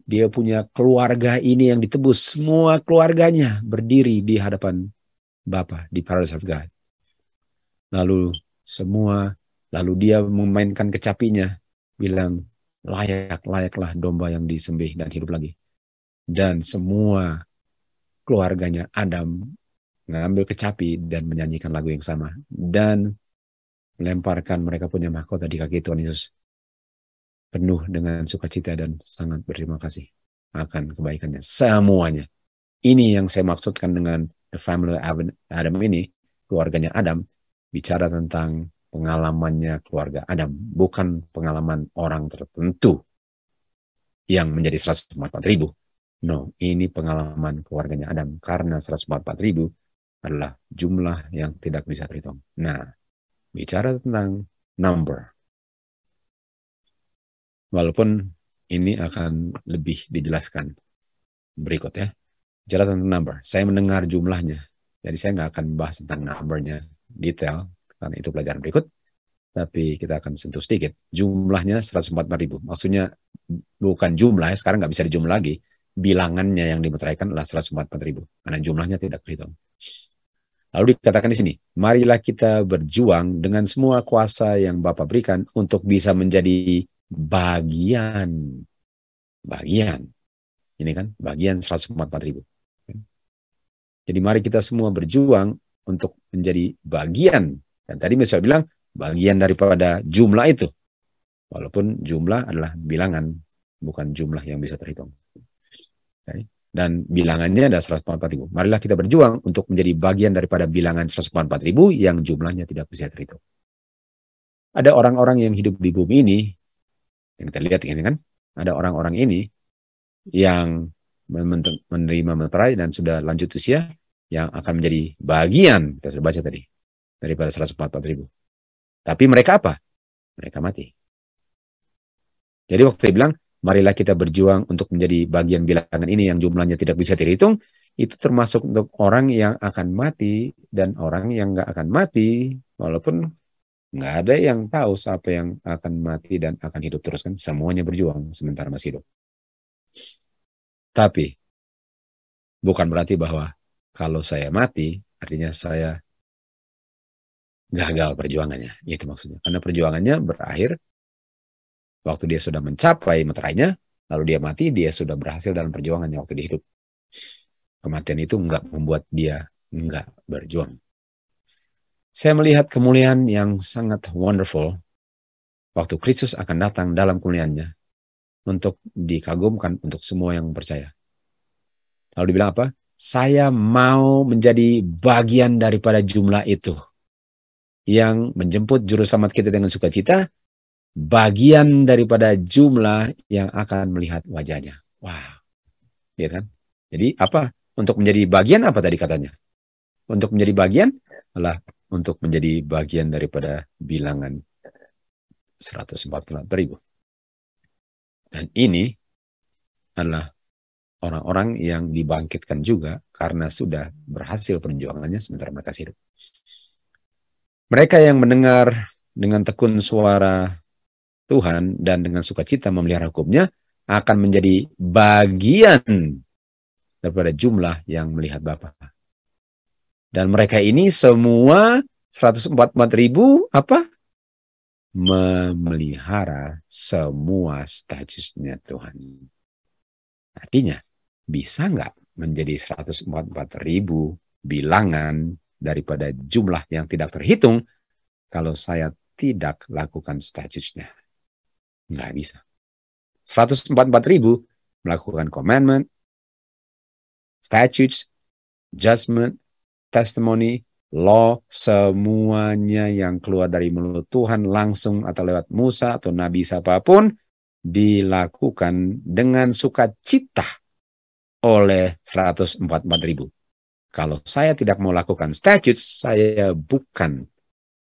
dia punya keluarga ini yang ditebus. Semua keluarganya berdiri di hadapan Bapa di Paradise of God. Lalu dia memainkan kecapinya, bilang, layaklah domba yang disembelih dan hidup lagi. Dan semua keluarganya Adam mengambil kecapi dan menyanyikan lagu yang sama. Dan melemparkan mereka punya mahkota di kaki Tuhan Yesus. Penuh dengan sukacita dan sangat berterima kasih akan kebaikannya. Semuanya. Ini yang saya maksudkan dengan the family Adam ini, keluarganya Adam, bicara tentang pengalamannya keluarga Adam, bukan pengalaman orang tertentu yang menjadi 144.000. No, ini pengalaman keluarganya Adam, karena 144.000 adalah jumlah yang tidak bisa terhitung. Nah, bicara tentang number, walaupun ini akan lebih dijelaskan berikut ya. Bicara tentang number, saya mendengar jumlahnya, jadi saya nggak akan bahas tentang numbernya detail, karena itu pelajaran berikut. Tapi kita akan sentuh sedikit. Jumlahnya 144.000. Maksudnya bukan jumlah, sekarang nggak bisa dijumlah lagi. Bilangannya yang dimeteraikan adalah 144.000. Karena jumlahnya tidak terhitung. Lalu dikatakan di sini, marilah kita berjuang dengan semua kuasa yang Bapa berikan untuk bisa menjadi bagian. Ini kan bagian 144.000. Jadi mari kita semua berjuang untuk menjadi bagian. Dan tadi misalnya bilang, bagian daripada jumlah itu. Walaupun jumlah adalah bilangan, bukan jumlah yang bisa terhitung. Okay. Dan bilangannya adalah 144.000. Marilah kita berjuang untuk menjadi bagian daripada bilangan 144.000 yang jumlahnya tidak bisa terhitung. Ada orang-orang yang hidup di bumi ini, yang kita lihat ini kan, ada orang-orang ini yang menerima meterai dan sudah lanjut usia, yang akan menjadi bagian, kita sudah baca tadi, daripada 144.000. Tapi mereka apa? Mereka mati. Jadi waktu dia bilang, marilah kita berjuang untuk menjadi bagian bilangan ini yang jumlahnya tidak bisa terhitung, itu termasuk untuk orang yang akan mati dan orang yang nggak akan mati, walaupun nggak ada yang tahu siapa yang akan mati dan akan hidup terus kan. Semuanya berjuang sementara masih hidup. Tapi bukan berarti bahwa kalau saya mati, artinya saya gagal perjuangannya. Itu maksudnya. Karena perjuangannya berakhir waktu dia sudah mencapai meterainya, lalu dia mati, dia sudah berhasil dalam perjuangannya waktu dia hidup. Kematian itu nggak membuat dia nggak berjuang. Saya melihat kemuliaan yang sangat wonderful waktu Kristus akan datang dalam kemuliaannya untuk dikagumkan untuk semua yang percaya. Lalu dibilang apa? Saya mau menjadi bagian daripada jumlah itu yang menjemput juru selamat kita dengan sukacita, bagian daripada jumlah yang akan melihat wajahnya. Wow. Ya kan? Jadi apa? Untuk menjadi bagian apa tadi katanya? Untuk menjadi bagian adalah untuk menjadi bagian daripada bilangan 144.000. Dan ini adalah orang-orang yang dibangkitkan juga karena sudah berhasil perjuangannya sementara mereka hidup. Mereka yang mendengar dengan tekun suara Tuhan dan dengan sukacita memelihara hukumnya akan menjadi bagian daripada jumlah yang melihat Bapa. Dan mereka ini semua 144.000 apa? Memelihara semua statusnya Tuhan. Artinya, bisa nggak menjadi 144.000 bilangan daripada jumlah yang tidak terhitung kalau saya tidak lakukan statusnya? Nggak bisa. 144.000 melakukan commandment, statutes, judgment, testimony, law, semuanya yang keluar dari mulut Tuhan langsung atau lewat Musa atau Nabi siapapun dilakukan dengan sukacita oleh 144.000. Kalau saya tidak mau lakukan statutes, saya bukan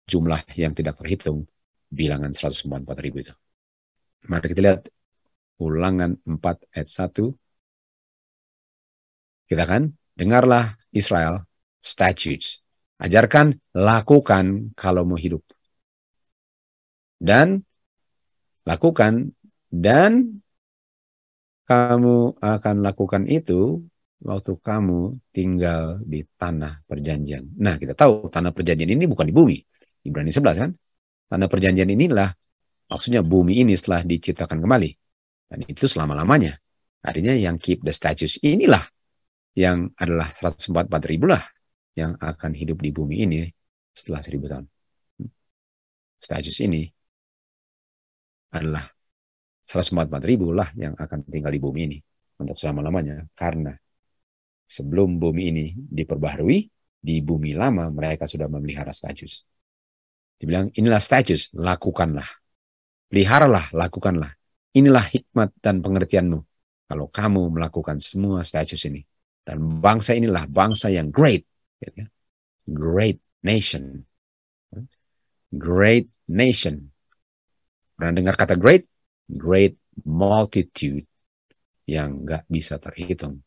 jumlah yang tidak terhitung bilangan 144.000 itu. Mari kita lihat Ulangan 4 ayat 1. Kita kan, dengarlah Israel, statutes. Ajarkan, lakukan kalau mau hidup. Dan lakukan, dan kamu akan lakukan itu waktu kamu tinggal di tanah perjanjian. Nah, kita tahu tanah perjanjian ini bukan di bumi. Ibrani 11 kan? Tanah perjanjian inilah, maksudnya bumi ini setelah diciptakan kembali. Dan itu selama-lamanya. Artinya yang keep the statutes inilah yang adalah 144.000 lah yang akan hidup di bumi ini setelah 1000 tahun. Statutes ini adalah 144.000 lah yang akan tinggal di bumi ini untuk selama-lamanya. Karena sebelum bumi ini diperbaharui, di bumi lama mereka sudah memelihara statutes. Dibilang inilah statutes, lakukanlah. Peliharalah, lakukanlah. Inilah hikmat dan pengertianmu kalau kamu melakukan semua statutes ini. Dan bangsa inilah bangsa yang great. Great nation. Great nation. Pernah dengar kata great? Great multitude yang nggak bisa terhitung.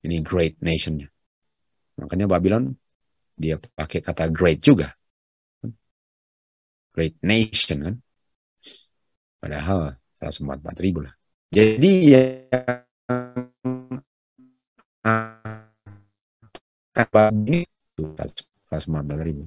Ini great nationnya. Makanya Babylon dia pakai kata great juga. Great nation kan. Padahal 144.000 lah. Jadi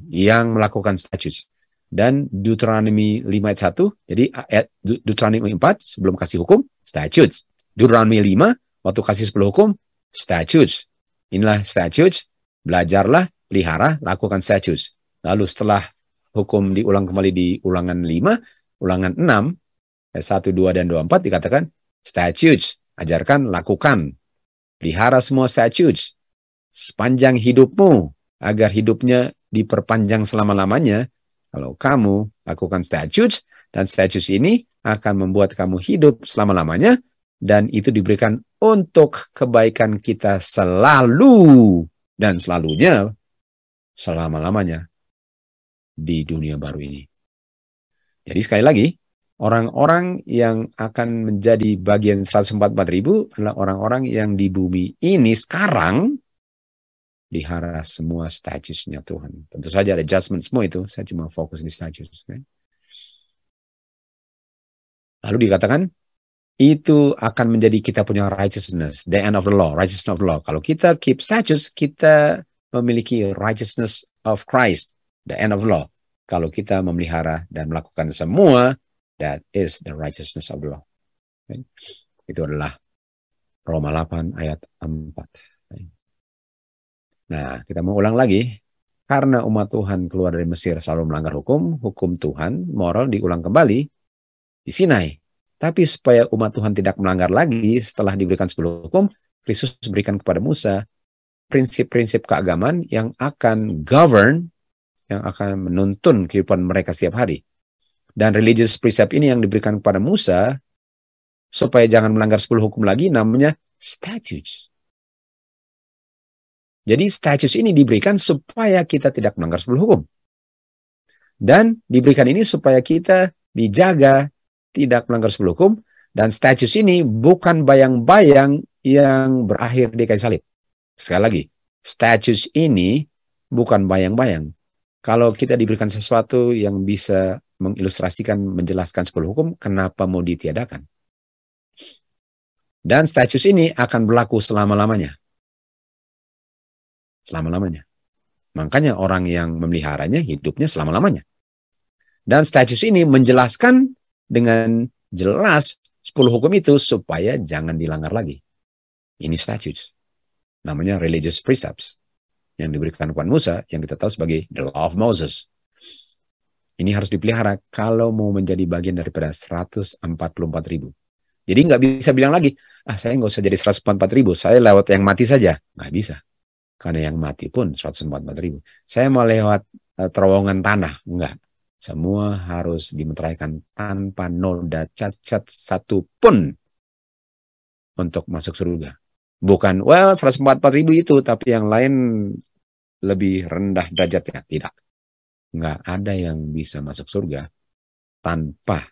yang melakukan statutes. Dan Deuteronomy 5 ayat 1, jadi ayat Deuteronomy 4 sebelum kasih hukum, statutes. Deuteronomy 5, waktu kasih 10 hukum, statutes. Inilah statutes, belajarlah, pelihara, lakukan statutes. Lalu setelah hukum diulang kembali di ulangan 5, ulangan 6, ayat 1, 2, dan 24 dikatakan, statutes, ajarkan, lakukan. Pelihara semua statutes. Sepanjang hidupmu, agar hidupnya diperpanjang selama-lamanya, kalau kamu lakukan statutes, dan statutes ini akan membuat kamu hidup selama-lamanya, dan itu diberikan untuk kebaikan kita selalu dan selalunya selama-lamanya di dunia baru ini. Jadi sekali lagi, orang-orang yang akan menjadi bagian 144.000 adalah orang-orang yang di bumi ini sekarang dihara semua statusnya Tuhan. Tentu saja ada adjustment semua itu, saya cuma fokus di status. Okay? Lalu dikatakan, itu akan menjadi kita punya righteousness, the end of the law, righteousness of the law. Kalau kita keep status, kita memiliki righteousness of Christ, the end of the law. Kalau kita memelihara dan melakukan semua, that is the righteousness of the law. Okay? Itu adalah Roma 8 ayat 4. Okay? Nah, kita mau ulang lagi. Karena umat Tuhan keluar dari Mesir selalu melanggar hukum Tuhan, moral diulang kembali di Sinai. Tapi supaya umat Tuhan tidak melanggar lagi setelah diberikan 10 hukum, Kristus berikan kepada Musa prinsip-prinsip keagamaan yang akan govern, yang akan menuntun kehidupan mereka setiap hari. Dan religious precept ini yang diberikan kepada Musa, supaya jangan melanggar 10 hukum lagi, namanya statutes. Jadi statutes ini diberikan supaya kita tidak melanggar 10 hukum. Dan diberikan ini supaya kita dijaga tidak melanggar 10 hukum, dan status ini bukan bayang-bayang yang berakhir di kayu salib. Sekali lagi, status ini bukan bayang-bayang. Kalau kita diberikan sesuatu yang bisa mengilustrasikan, menjelaskan 10 hukum, kenapa mau ditiadakan? Dan status ini akan berlaku selama-lamanya. Selama-lamanya. Makanya orang yang memeliharanya hidupnya selama-lamanya. Dan status ini menjelaskan dengan jelas 10 hukum itu supaya jangan dilanggar lagi. Ini statutes. Namanya religious precepts yang diberikan kepada Musa yang kita tahu sebagai the law of Moses. Ini harus dipelihara kalau mau menjadi bagian daripada 144.000. Jadi nggak bisa bilang lagi, saya nggak usah jadi 144.000, saya lewat yang mati saja. Nggak bisa. Karena yang mati pun 144.000. Saya mau lewat terowongan tanah. Enggak. Semua harus dimeteraikan tanpa noda cacat satu pun untuk masuk surga. Bukan, 144.000 itu, tapi yang lain lebih rendah derajatnya. Tidak. Nggak ada yang bisa masuk surga tanpa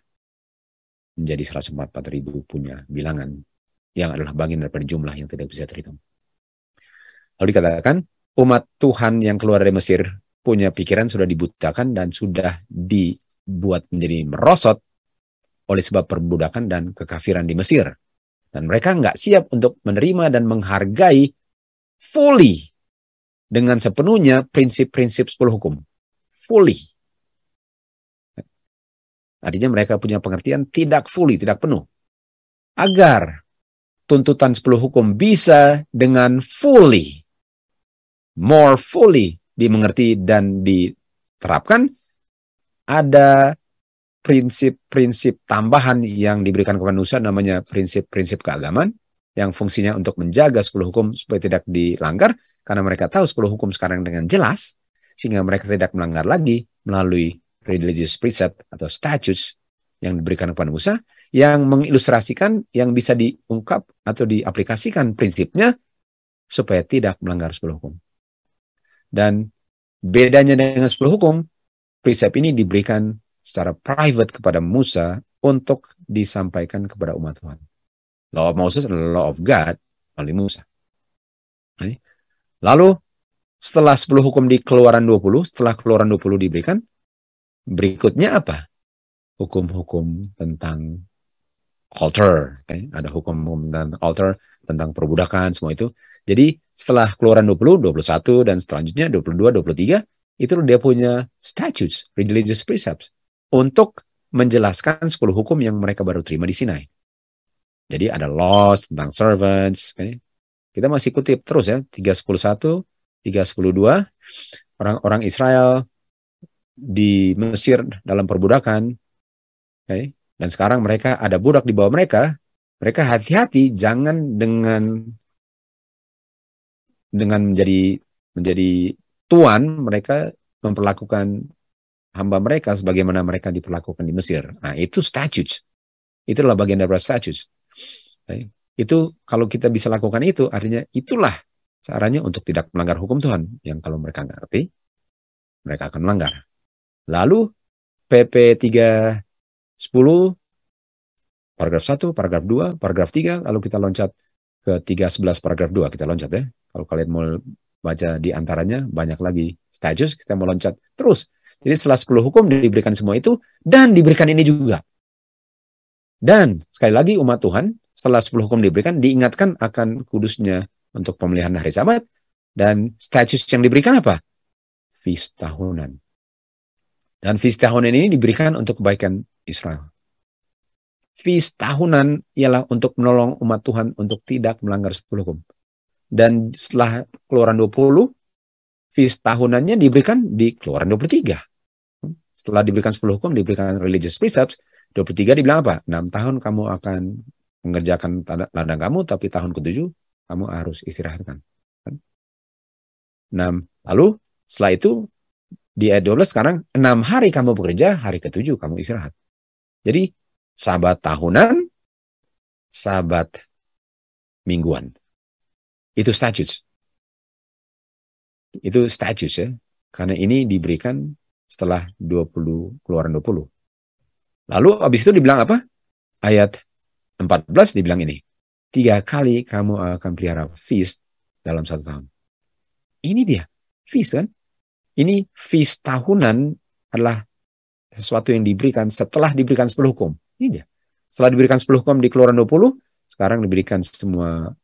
menjadi 144.000 punya bilangan yang adalah bagian daripada jumlah yang tidak bisa terhitung. Lalu dikatakan, umat Tuhan yang keluar dari Mesir punya pikiran sudah dibutakan dan sudah dibuat menjadi merosot oleh sebab perbudakan dan kekafiran di Mesir. Dan mereka nggak siap untuk menerima dan menghargai fully dengan sepenuhnya prinsip-prinsip 10 hukum. Fully. Artinya mereka punya pengertian tidak fully, tidak penuh. Agar tuntutan 10 hukum bisa dengan fully, more fully dimengerti dan diterapkan, ada prinsip-prinsip tambahan yang diberikan kepada Musa, namanya prinsip-prinsip keagamaan, yang fungsinya untuk menjaga 10 hukum supaya tidak dilanggar, karena mereka tahu 10 hukum sekarang dengan jelas, sehingga mereka tidak melanggar lagi melalui religious precept atau statutes yang diberikan kepada Musa, yang mengilustrasikan, yang bisa diungkap atau diaplikasikan prinsipnya supaya tidak melanggar 10 hukum. Dan bedanya dengan 10 hukum, precept ini diberikan secara private kepada Musa untuk disampaikan kepada umat Tuhan. Law of Moses adalah law of God oleh Musa. Lalu setelah 10 hukum di Keluaran 20, setelah Keluaran 20 diberikan, berikutnya apa? Hukum-hukum tentang altar. Ada hukum tentang altar, tentang perbudakan, semua itu. Jadi setelah Keluaran 20, 21, dan selanjutnya 22, 23, itu dia punya statutes, religious precepts, untuk menjelaskan 10 hukum yang mereka baru terima di Sinai. Jadi ada laws tentang servants. Kita masih kutip terus ya, 3:11, 3:12, orang-orang Israel di Mesir dalam perbudakan. Dan sekarang mereka ada budak di bawah mereka. Mereka hati-hati, jangan dengan menjadi tuan, mereka memperlakukan hamba mereka sebagaimana mereka diperlakukan di Mesir. Nah, itu statutes. Itulah bagian dari statutes. Itu kalau kita bisa lakukan itu, artinya itulah caranya untuk tidak melanggar hukum Tuhan. Yang kalau mereka ngerti, mereka akan melanggar. Lalu PP 310, paragraf 1, paragraf 2, paragraf 3, lalu kita loncat ke 311 paragraf 2, kita loncat ya. Kalau kalian mau baca di antaranya, banyak lagi statutes, kita mau loncat terus. Jadi setelah 10 hukum diberikan semua itu, dan diberikan ini juga. Dan sekali lagi umat Tuhan, setelah 10 hukum diberikan, diingatkan akan kudusnya untuk pemeliharaan hari Sabat, dan statutes yang diberikan apa? Feast tahunan. Dan feast tahunan ini diberikan untuk kebaikan Israel. Feast tahunan ialah untuk menolong umat Tuhan untuk tidak melanggar 10 hukum. Dan setelah Keluaran 20, feast tahunannya diberikan di Keluaran 23. Setelah diberikan 10 hukum, diberikan religious precepts, 23 dibilang apa? 6 tahun kamu akan mengerjakan ladang kamu, tapi tahun ke-7 kamu harus istirahatkan. 6. Lalu setelah itu di ayat 12 sekarang 6 hari kamu bekerja, hari ke-7 kamu istirahat. Jadi Sabat tahunan, Sabat mingguan. Itu statutes. Itu statutes ya. Karena ini diberikan setelah 20 Keluaran 20. Lalu habis itu dibilang apa? Ayat 14 dibilang ini. 3 kali kamu akan pelihara feast dalam 1 tahun. Ini dia. Feast kan? Ini feast tahunan adalah sesuatu yang diberikan setelah diberikan 10 hukum. Ini dia. Setelah diberikan 10 hukum di Keluaran 20, sekarang diberikan semua,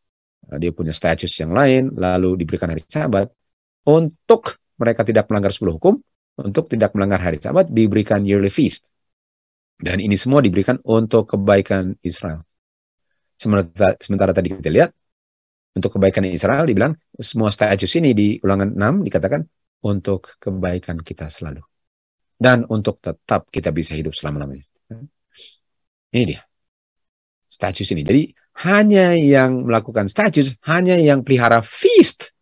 dia punya status yang lain, lalu diberikan hari Sabat. Untuk mereka tidak melanggar 10 hukum, untuk tidak melanggar hari Sabat, diberikan yearly feast. Dan ini semua diberikan untuk kebaikan Israel. Sementara tadi kita lihat, untuk kebaikan Israel dibilang, semua status ini di Ulangan 6 dikatakan, untuk kebaikan kita selalu. Dan untuk tetap kita bisa hidup selama-lamanya. Ini dia. Status ini. Jadi, hanya yang melakukan status, hanya yang pelihara feast,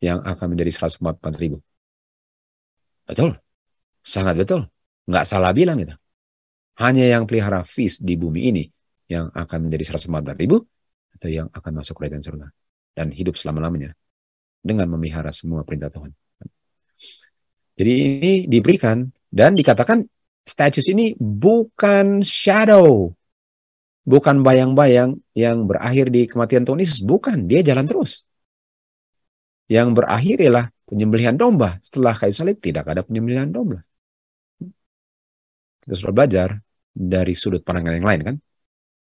yang akan menjadi 144.000. Betul. Sangat betul. Nggak salah bilang itu. Hanya yang pelihara feast di bumi ini, yang akan menjadi 144.000, atau yang akan masuk kerajaan surga. Dan hidup selama-lamanya. Dengan memelihara semua perintah Tuhan. Jadi ini diberikan, dan dikatakan, status ini bukan shadow, bukan bayang-bayang yang berakhir di kematian Tuhan Yesus. Bukan, dia jalan terus. Yang berakhir ialah penyembelihan domba. Setelah kayu salib tidak ada penyembelihan domba. Kita sudah belajar dari sudut pandangan yang lain kan.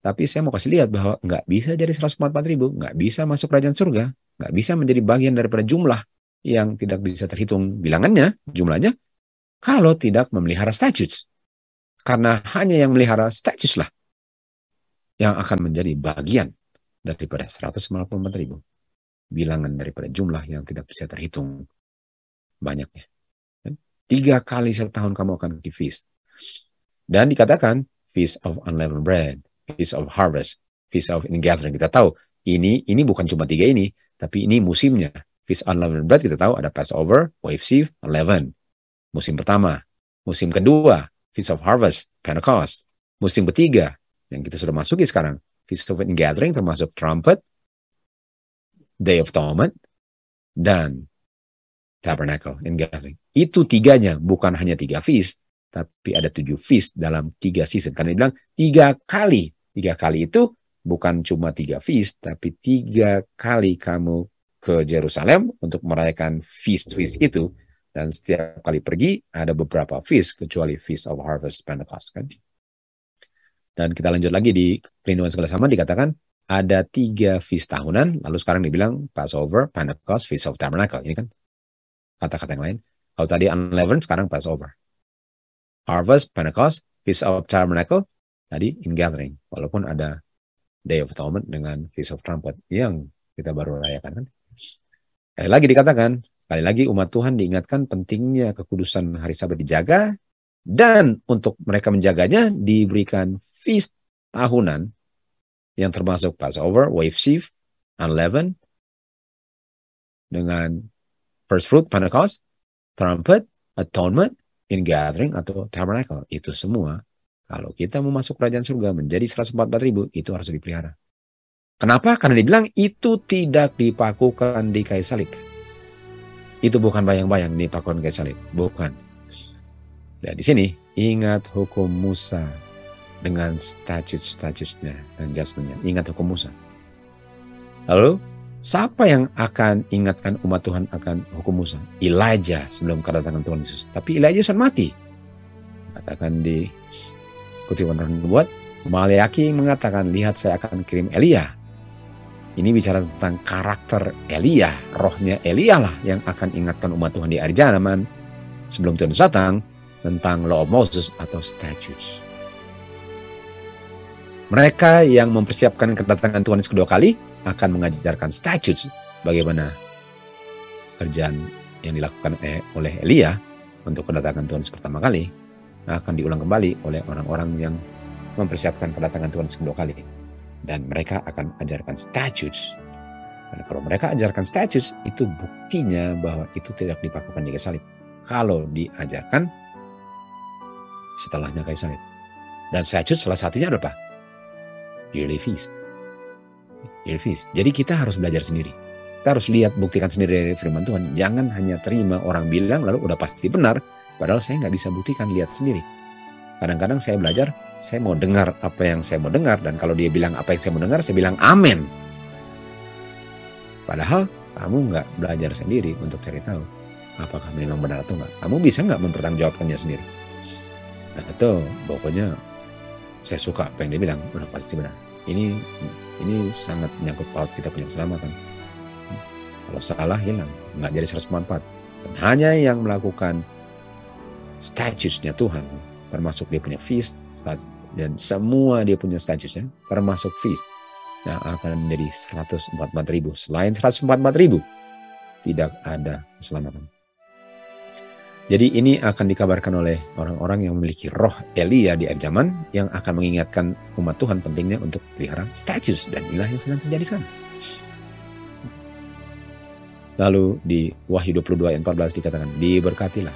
Tapi saya mau kasih lihat bahwa nggak bisa jadi 144.000, nggak bisa masuk kerajaan surga, nggak bisa menjadi bagian daripada jumlah yang tidak bisa terhitung bilangannya, jumlahnya, kalau tidak memelihara statutes. Karena hanya yang memelihara statutes lah yang akan menjadi bagian daripada 144.000. Bilangan daripada jumlah yang tidak bisa terhitung banyaknya. 3 kali setahun kamu akan di feast. Dan dikatakan Feast of Unleavened Bread, Feast of Harvest, Feast of Ingathering. Kita tahu ini bukan cuma 3 ini, tapi ini musimnya. Feast of Unleavened Bread kita tahu ada Passover, Wave Sieve, Unleavened. Musim pertama. Musim kedua, Feast of Harvest, Pentecost. Musim ketiga, yang kita sudah masuki sekarang, Feast of Ingathering termasuk Trumpet, Day of Atonement, dan Tabernacle Ingathering. Itu 3-nya, bukan hanya 3 feast, tapi ada 7 feast dalam 3 season. Karena dia bilang 3 kali. 3 kali itu bukan cuma 3 feast, tapi 3 kali kamu ke Yerusalem untuk merayakan feast-feast itu. Dan setiap kali pergi ada beberapa feast, kecuali Feast of Harvest, Pentecost kan. Dan kita lanjut lagi di Pelindungan Segala Zaman, dikatakan ada 3 feast tahunan, lalu sekarang dibilang Passover, Pentecost, Feast of Tabernacle. Ini kan kata-kata yang lain. Kalau tadi Unleavened, sekarang Passover. Harvest, Pentecost, Feast of Tabernacle, tadi Ingathering. Walaupun ada Day of Atonement dengan Feast of Trumpet yang kita baru rayakan kan. Sekali lagi dikatakan, sekali lagi umat Tuhan diingatkan pentingnya kekudusan hari Sabat dijaga, dan untuk mereka menjaganya diberikan feast tahunan yang termasuk Passover, Wave Sieve, Unleavened, dengan First Fruit, Pentecost, Trumpet, Atonement, Ingathering, atau Tabernacle. Itu semua, kalau kita mau masuk kerajaan surga menjadi 144.000, itu harus dipelihara. Kenapa? Karena dibilang itu tidak dipakukan di kayu salib. Itu bukan bayang-bayang dipakukan di kayu salib, bukan. Ya, di sini ingat hukum Musa dengan statut-statutnya dan judgment-nya. Ingat hukum Musa. Lalu siapa yang akan ingatkan umat Tuhan akan hukum Musa? Elijah sebelum kedatangan Tuhan Yesus. Tapi Elijah sudah mati. Katakan di kutipan Roh Nubuat, Maleaki mengatakan, lihat saya akan kirim Elia. Ini bicara tentang karakter Elia. Rohnya Elia lah yang akan ingatkan umat Tuhan di akhir zaman sebelum Tuhan datang tentang Law of Moses atau Statutes. Mereka yang mempersiapkan kedatangan Tuhan Yesus kedua kali akan mengajarkan Statutes, bagaimana kerjaan yang dilakukan oleh Elia untuk kedatangan Tuhan Yesus pertama kali akan diulang kembali oleh orang-orang yang mempersiapkan kedatangan Tuhan Yesus kedua kali. Dan mereka akan ajarkan statutes. Karena kalau mereka ajarkan statutes, itu buktinya bahwa itu tidak dipakukan di kayu salib. Kalau diajarkan setelahnya kayu salib. Dan statutes salah satunya adalah apa? Yearly feast. Yearly feast. Jadi kita harus belajar sendiri. Kita harus lihat, buktikan sendiri dari firman Tuhan. Jangan hanya terima orang bilang lalu udah pasti benar. Padahal saya nggak bisa buktikan, lihat sendiri. Kadang-kadang saya belajar, saya mau dengar apa yang saya mau dengar. Dan kalau dia bilang apa yang saya mau dengar, saya bilang amin. Padahal kamu nggak belajar sendiri untuk cari tahu apakah memang benar atau enggak. Kamu bisa nggak mempertanggungjawabkannya sendiri? Atau pokoknya saya suka apa yang dia bilang, udah pasti benar. Ini sangat menyangkut paut kita punya keselamatan. Kalau salah hilang, nggak jadi 104. Dan hanya yang melakukan statutes-nya Tuhan, termasuk dia punya feast, dan semua dia punya statusnya, termasuk feast, yang akan menjadi 144.000. Selain 144.000, tidak ada keselamatan. Jadi ini akan dikabarkan oleh orang-orang yang memiliki roh Elia di akhir zaman, yang akan mengingatkan umat Tuhan pentingnya untuk pelihara status, dan inilah yang sedang terjadi sekarang. Lalu di Wahyu 22 ayat 14 dikatakan, diberkatilah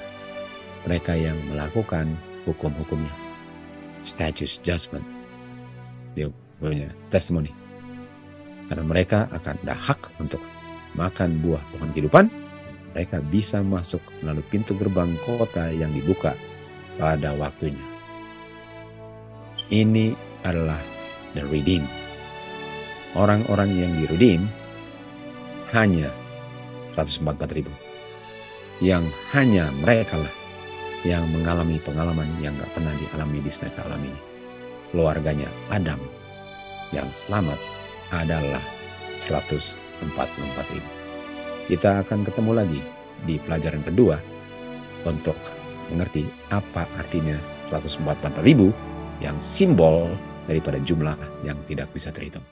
mereka yang melakukan hukum-hukumnya. Statutes, judgment. Dia punya testimoni. Karena mereka akan ada hak untuk makan buah pohon kehidupan. Mereka bisa masuk melalui pintu gerbang kota yang dibuka pada waktunya. Ini adalah the redeemed. Orang-orang yang di-redeem hanya 144.000. Yang hanya mereka lah yang mengalami pengalaman yang gak pernah dialami di semesta alam ini. Keluarganya Adam yang selamat adalah 144.000. Kita akan ketemu lagi di pelajaran kedua untuk mengerti apa artinya 144.000 yang simbol daripada jumlah yang tidak bisa terhitung.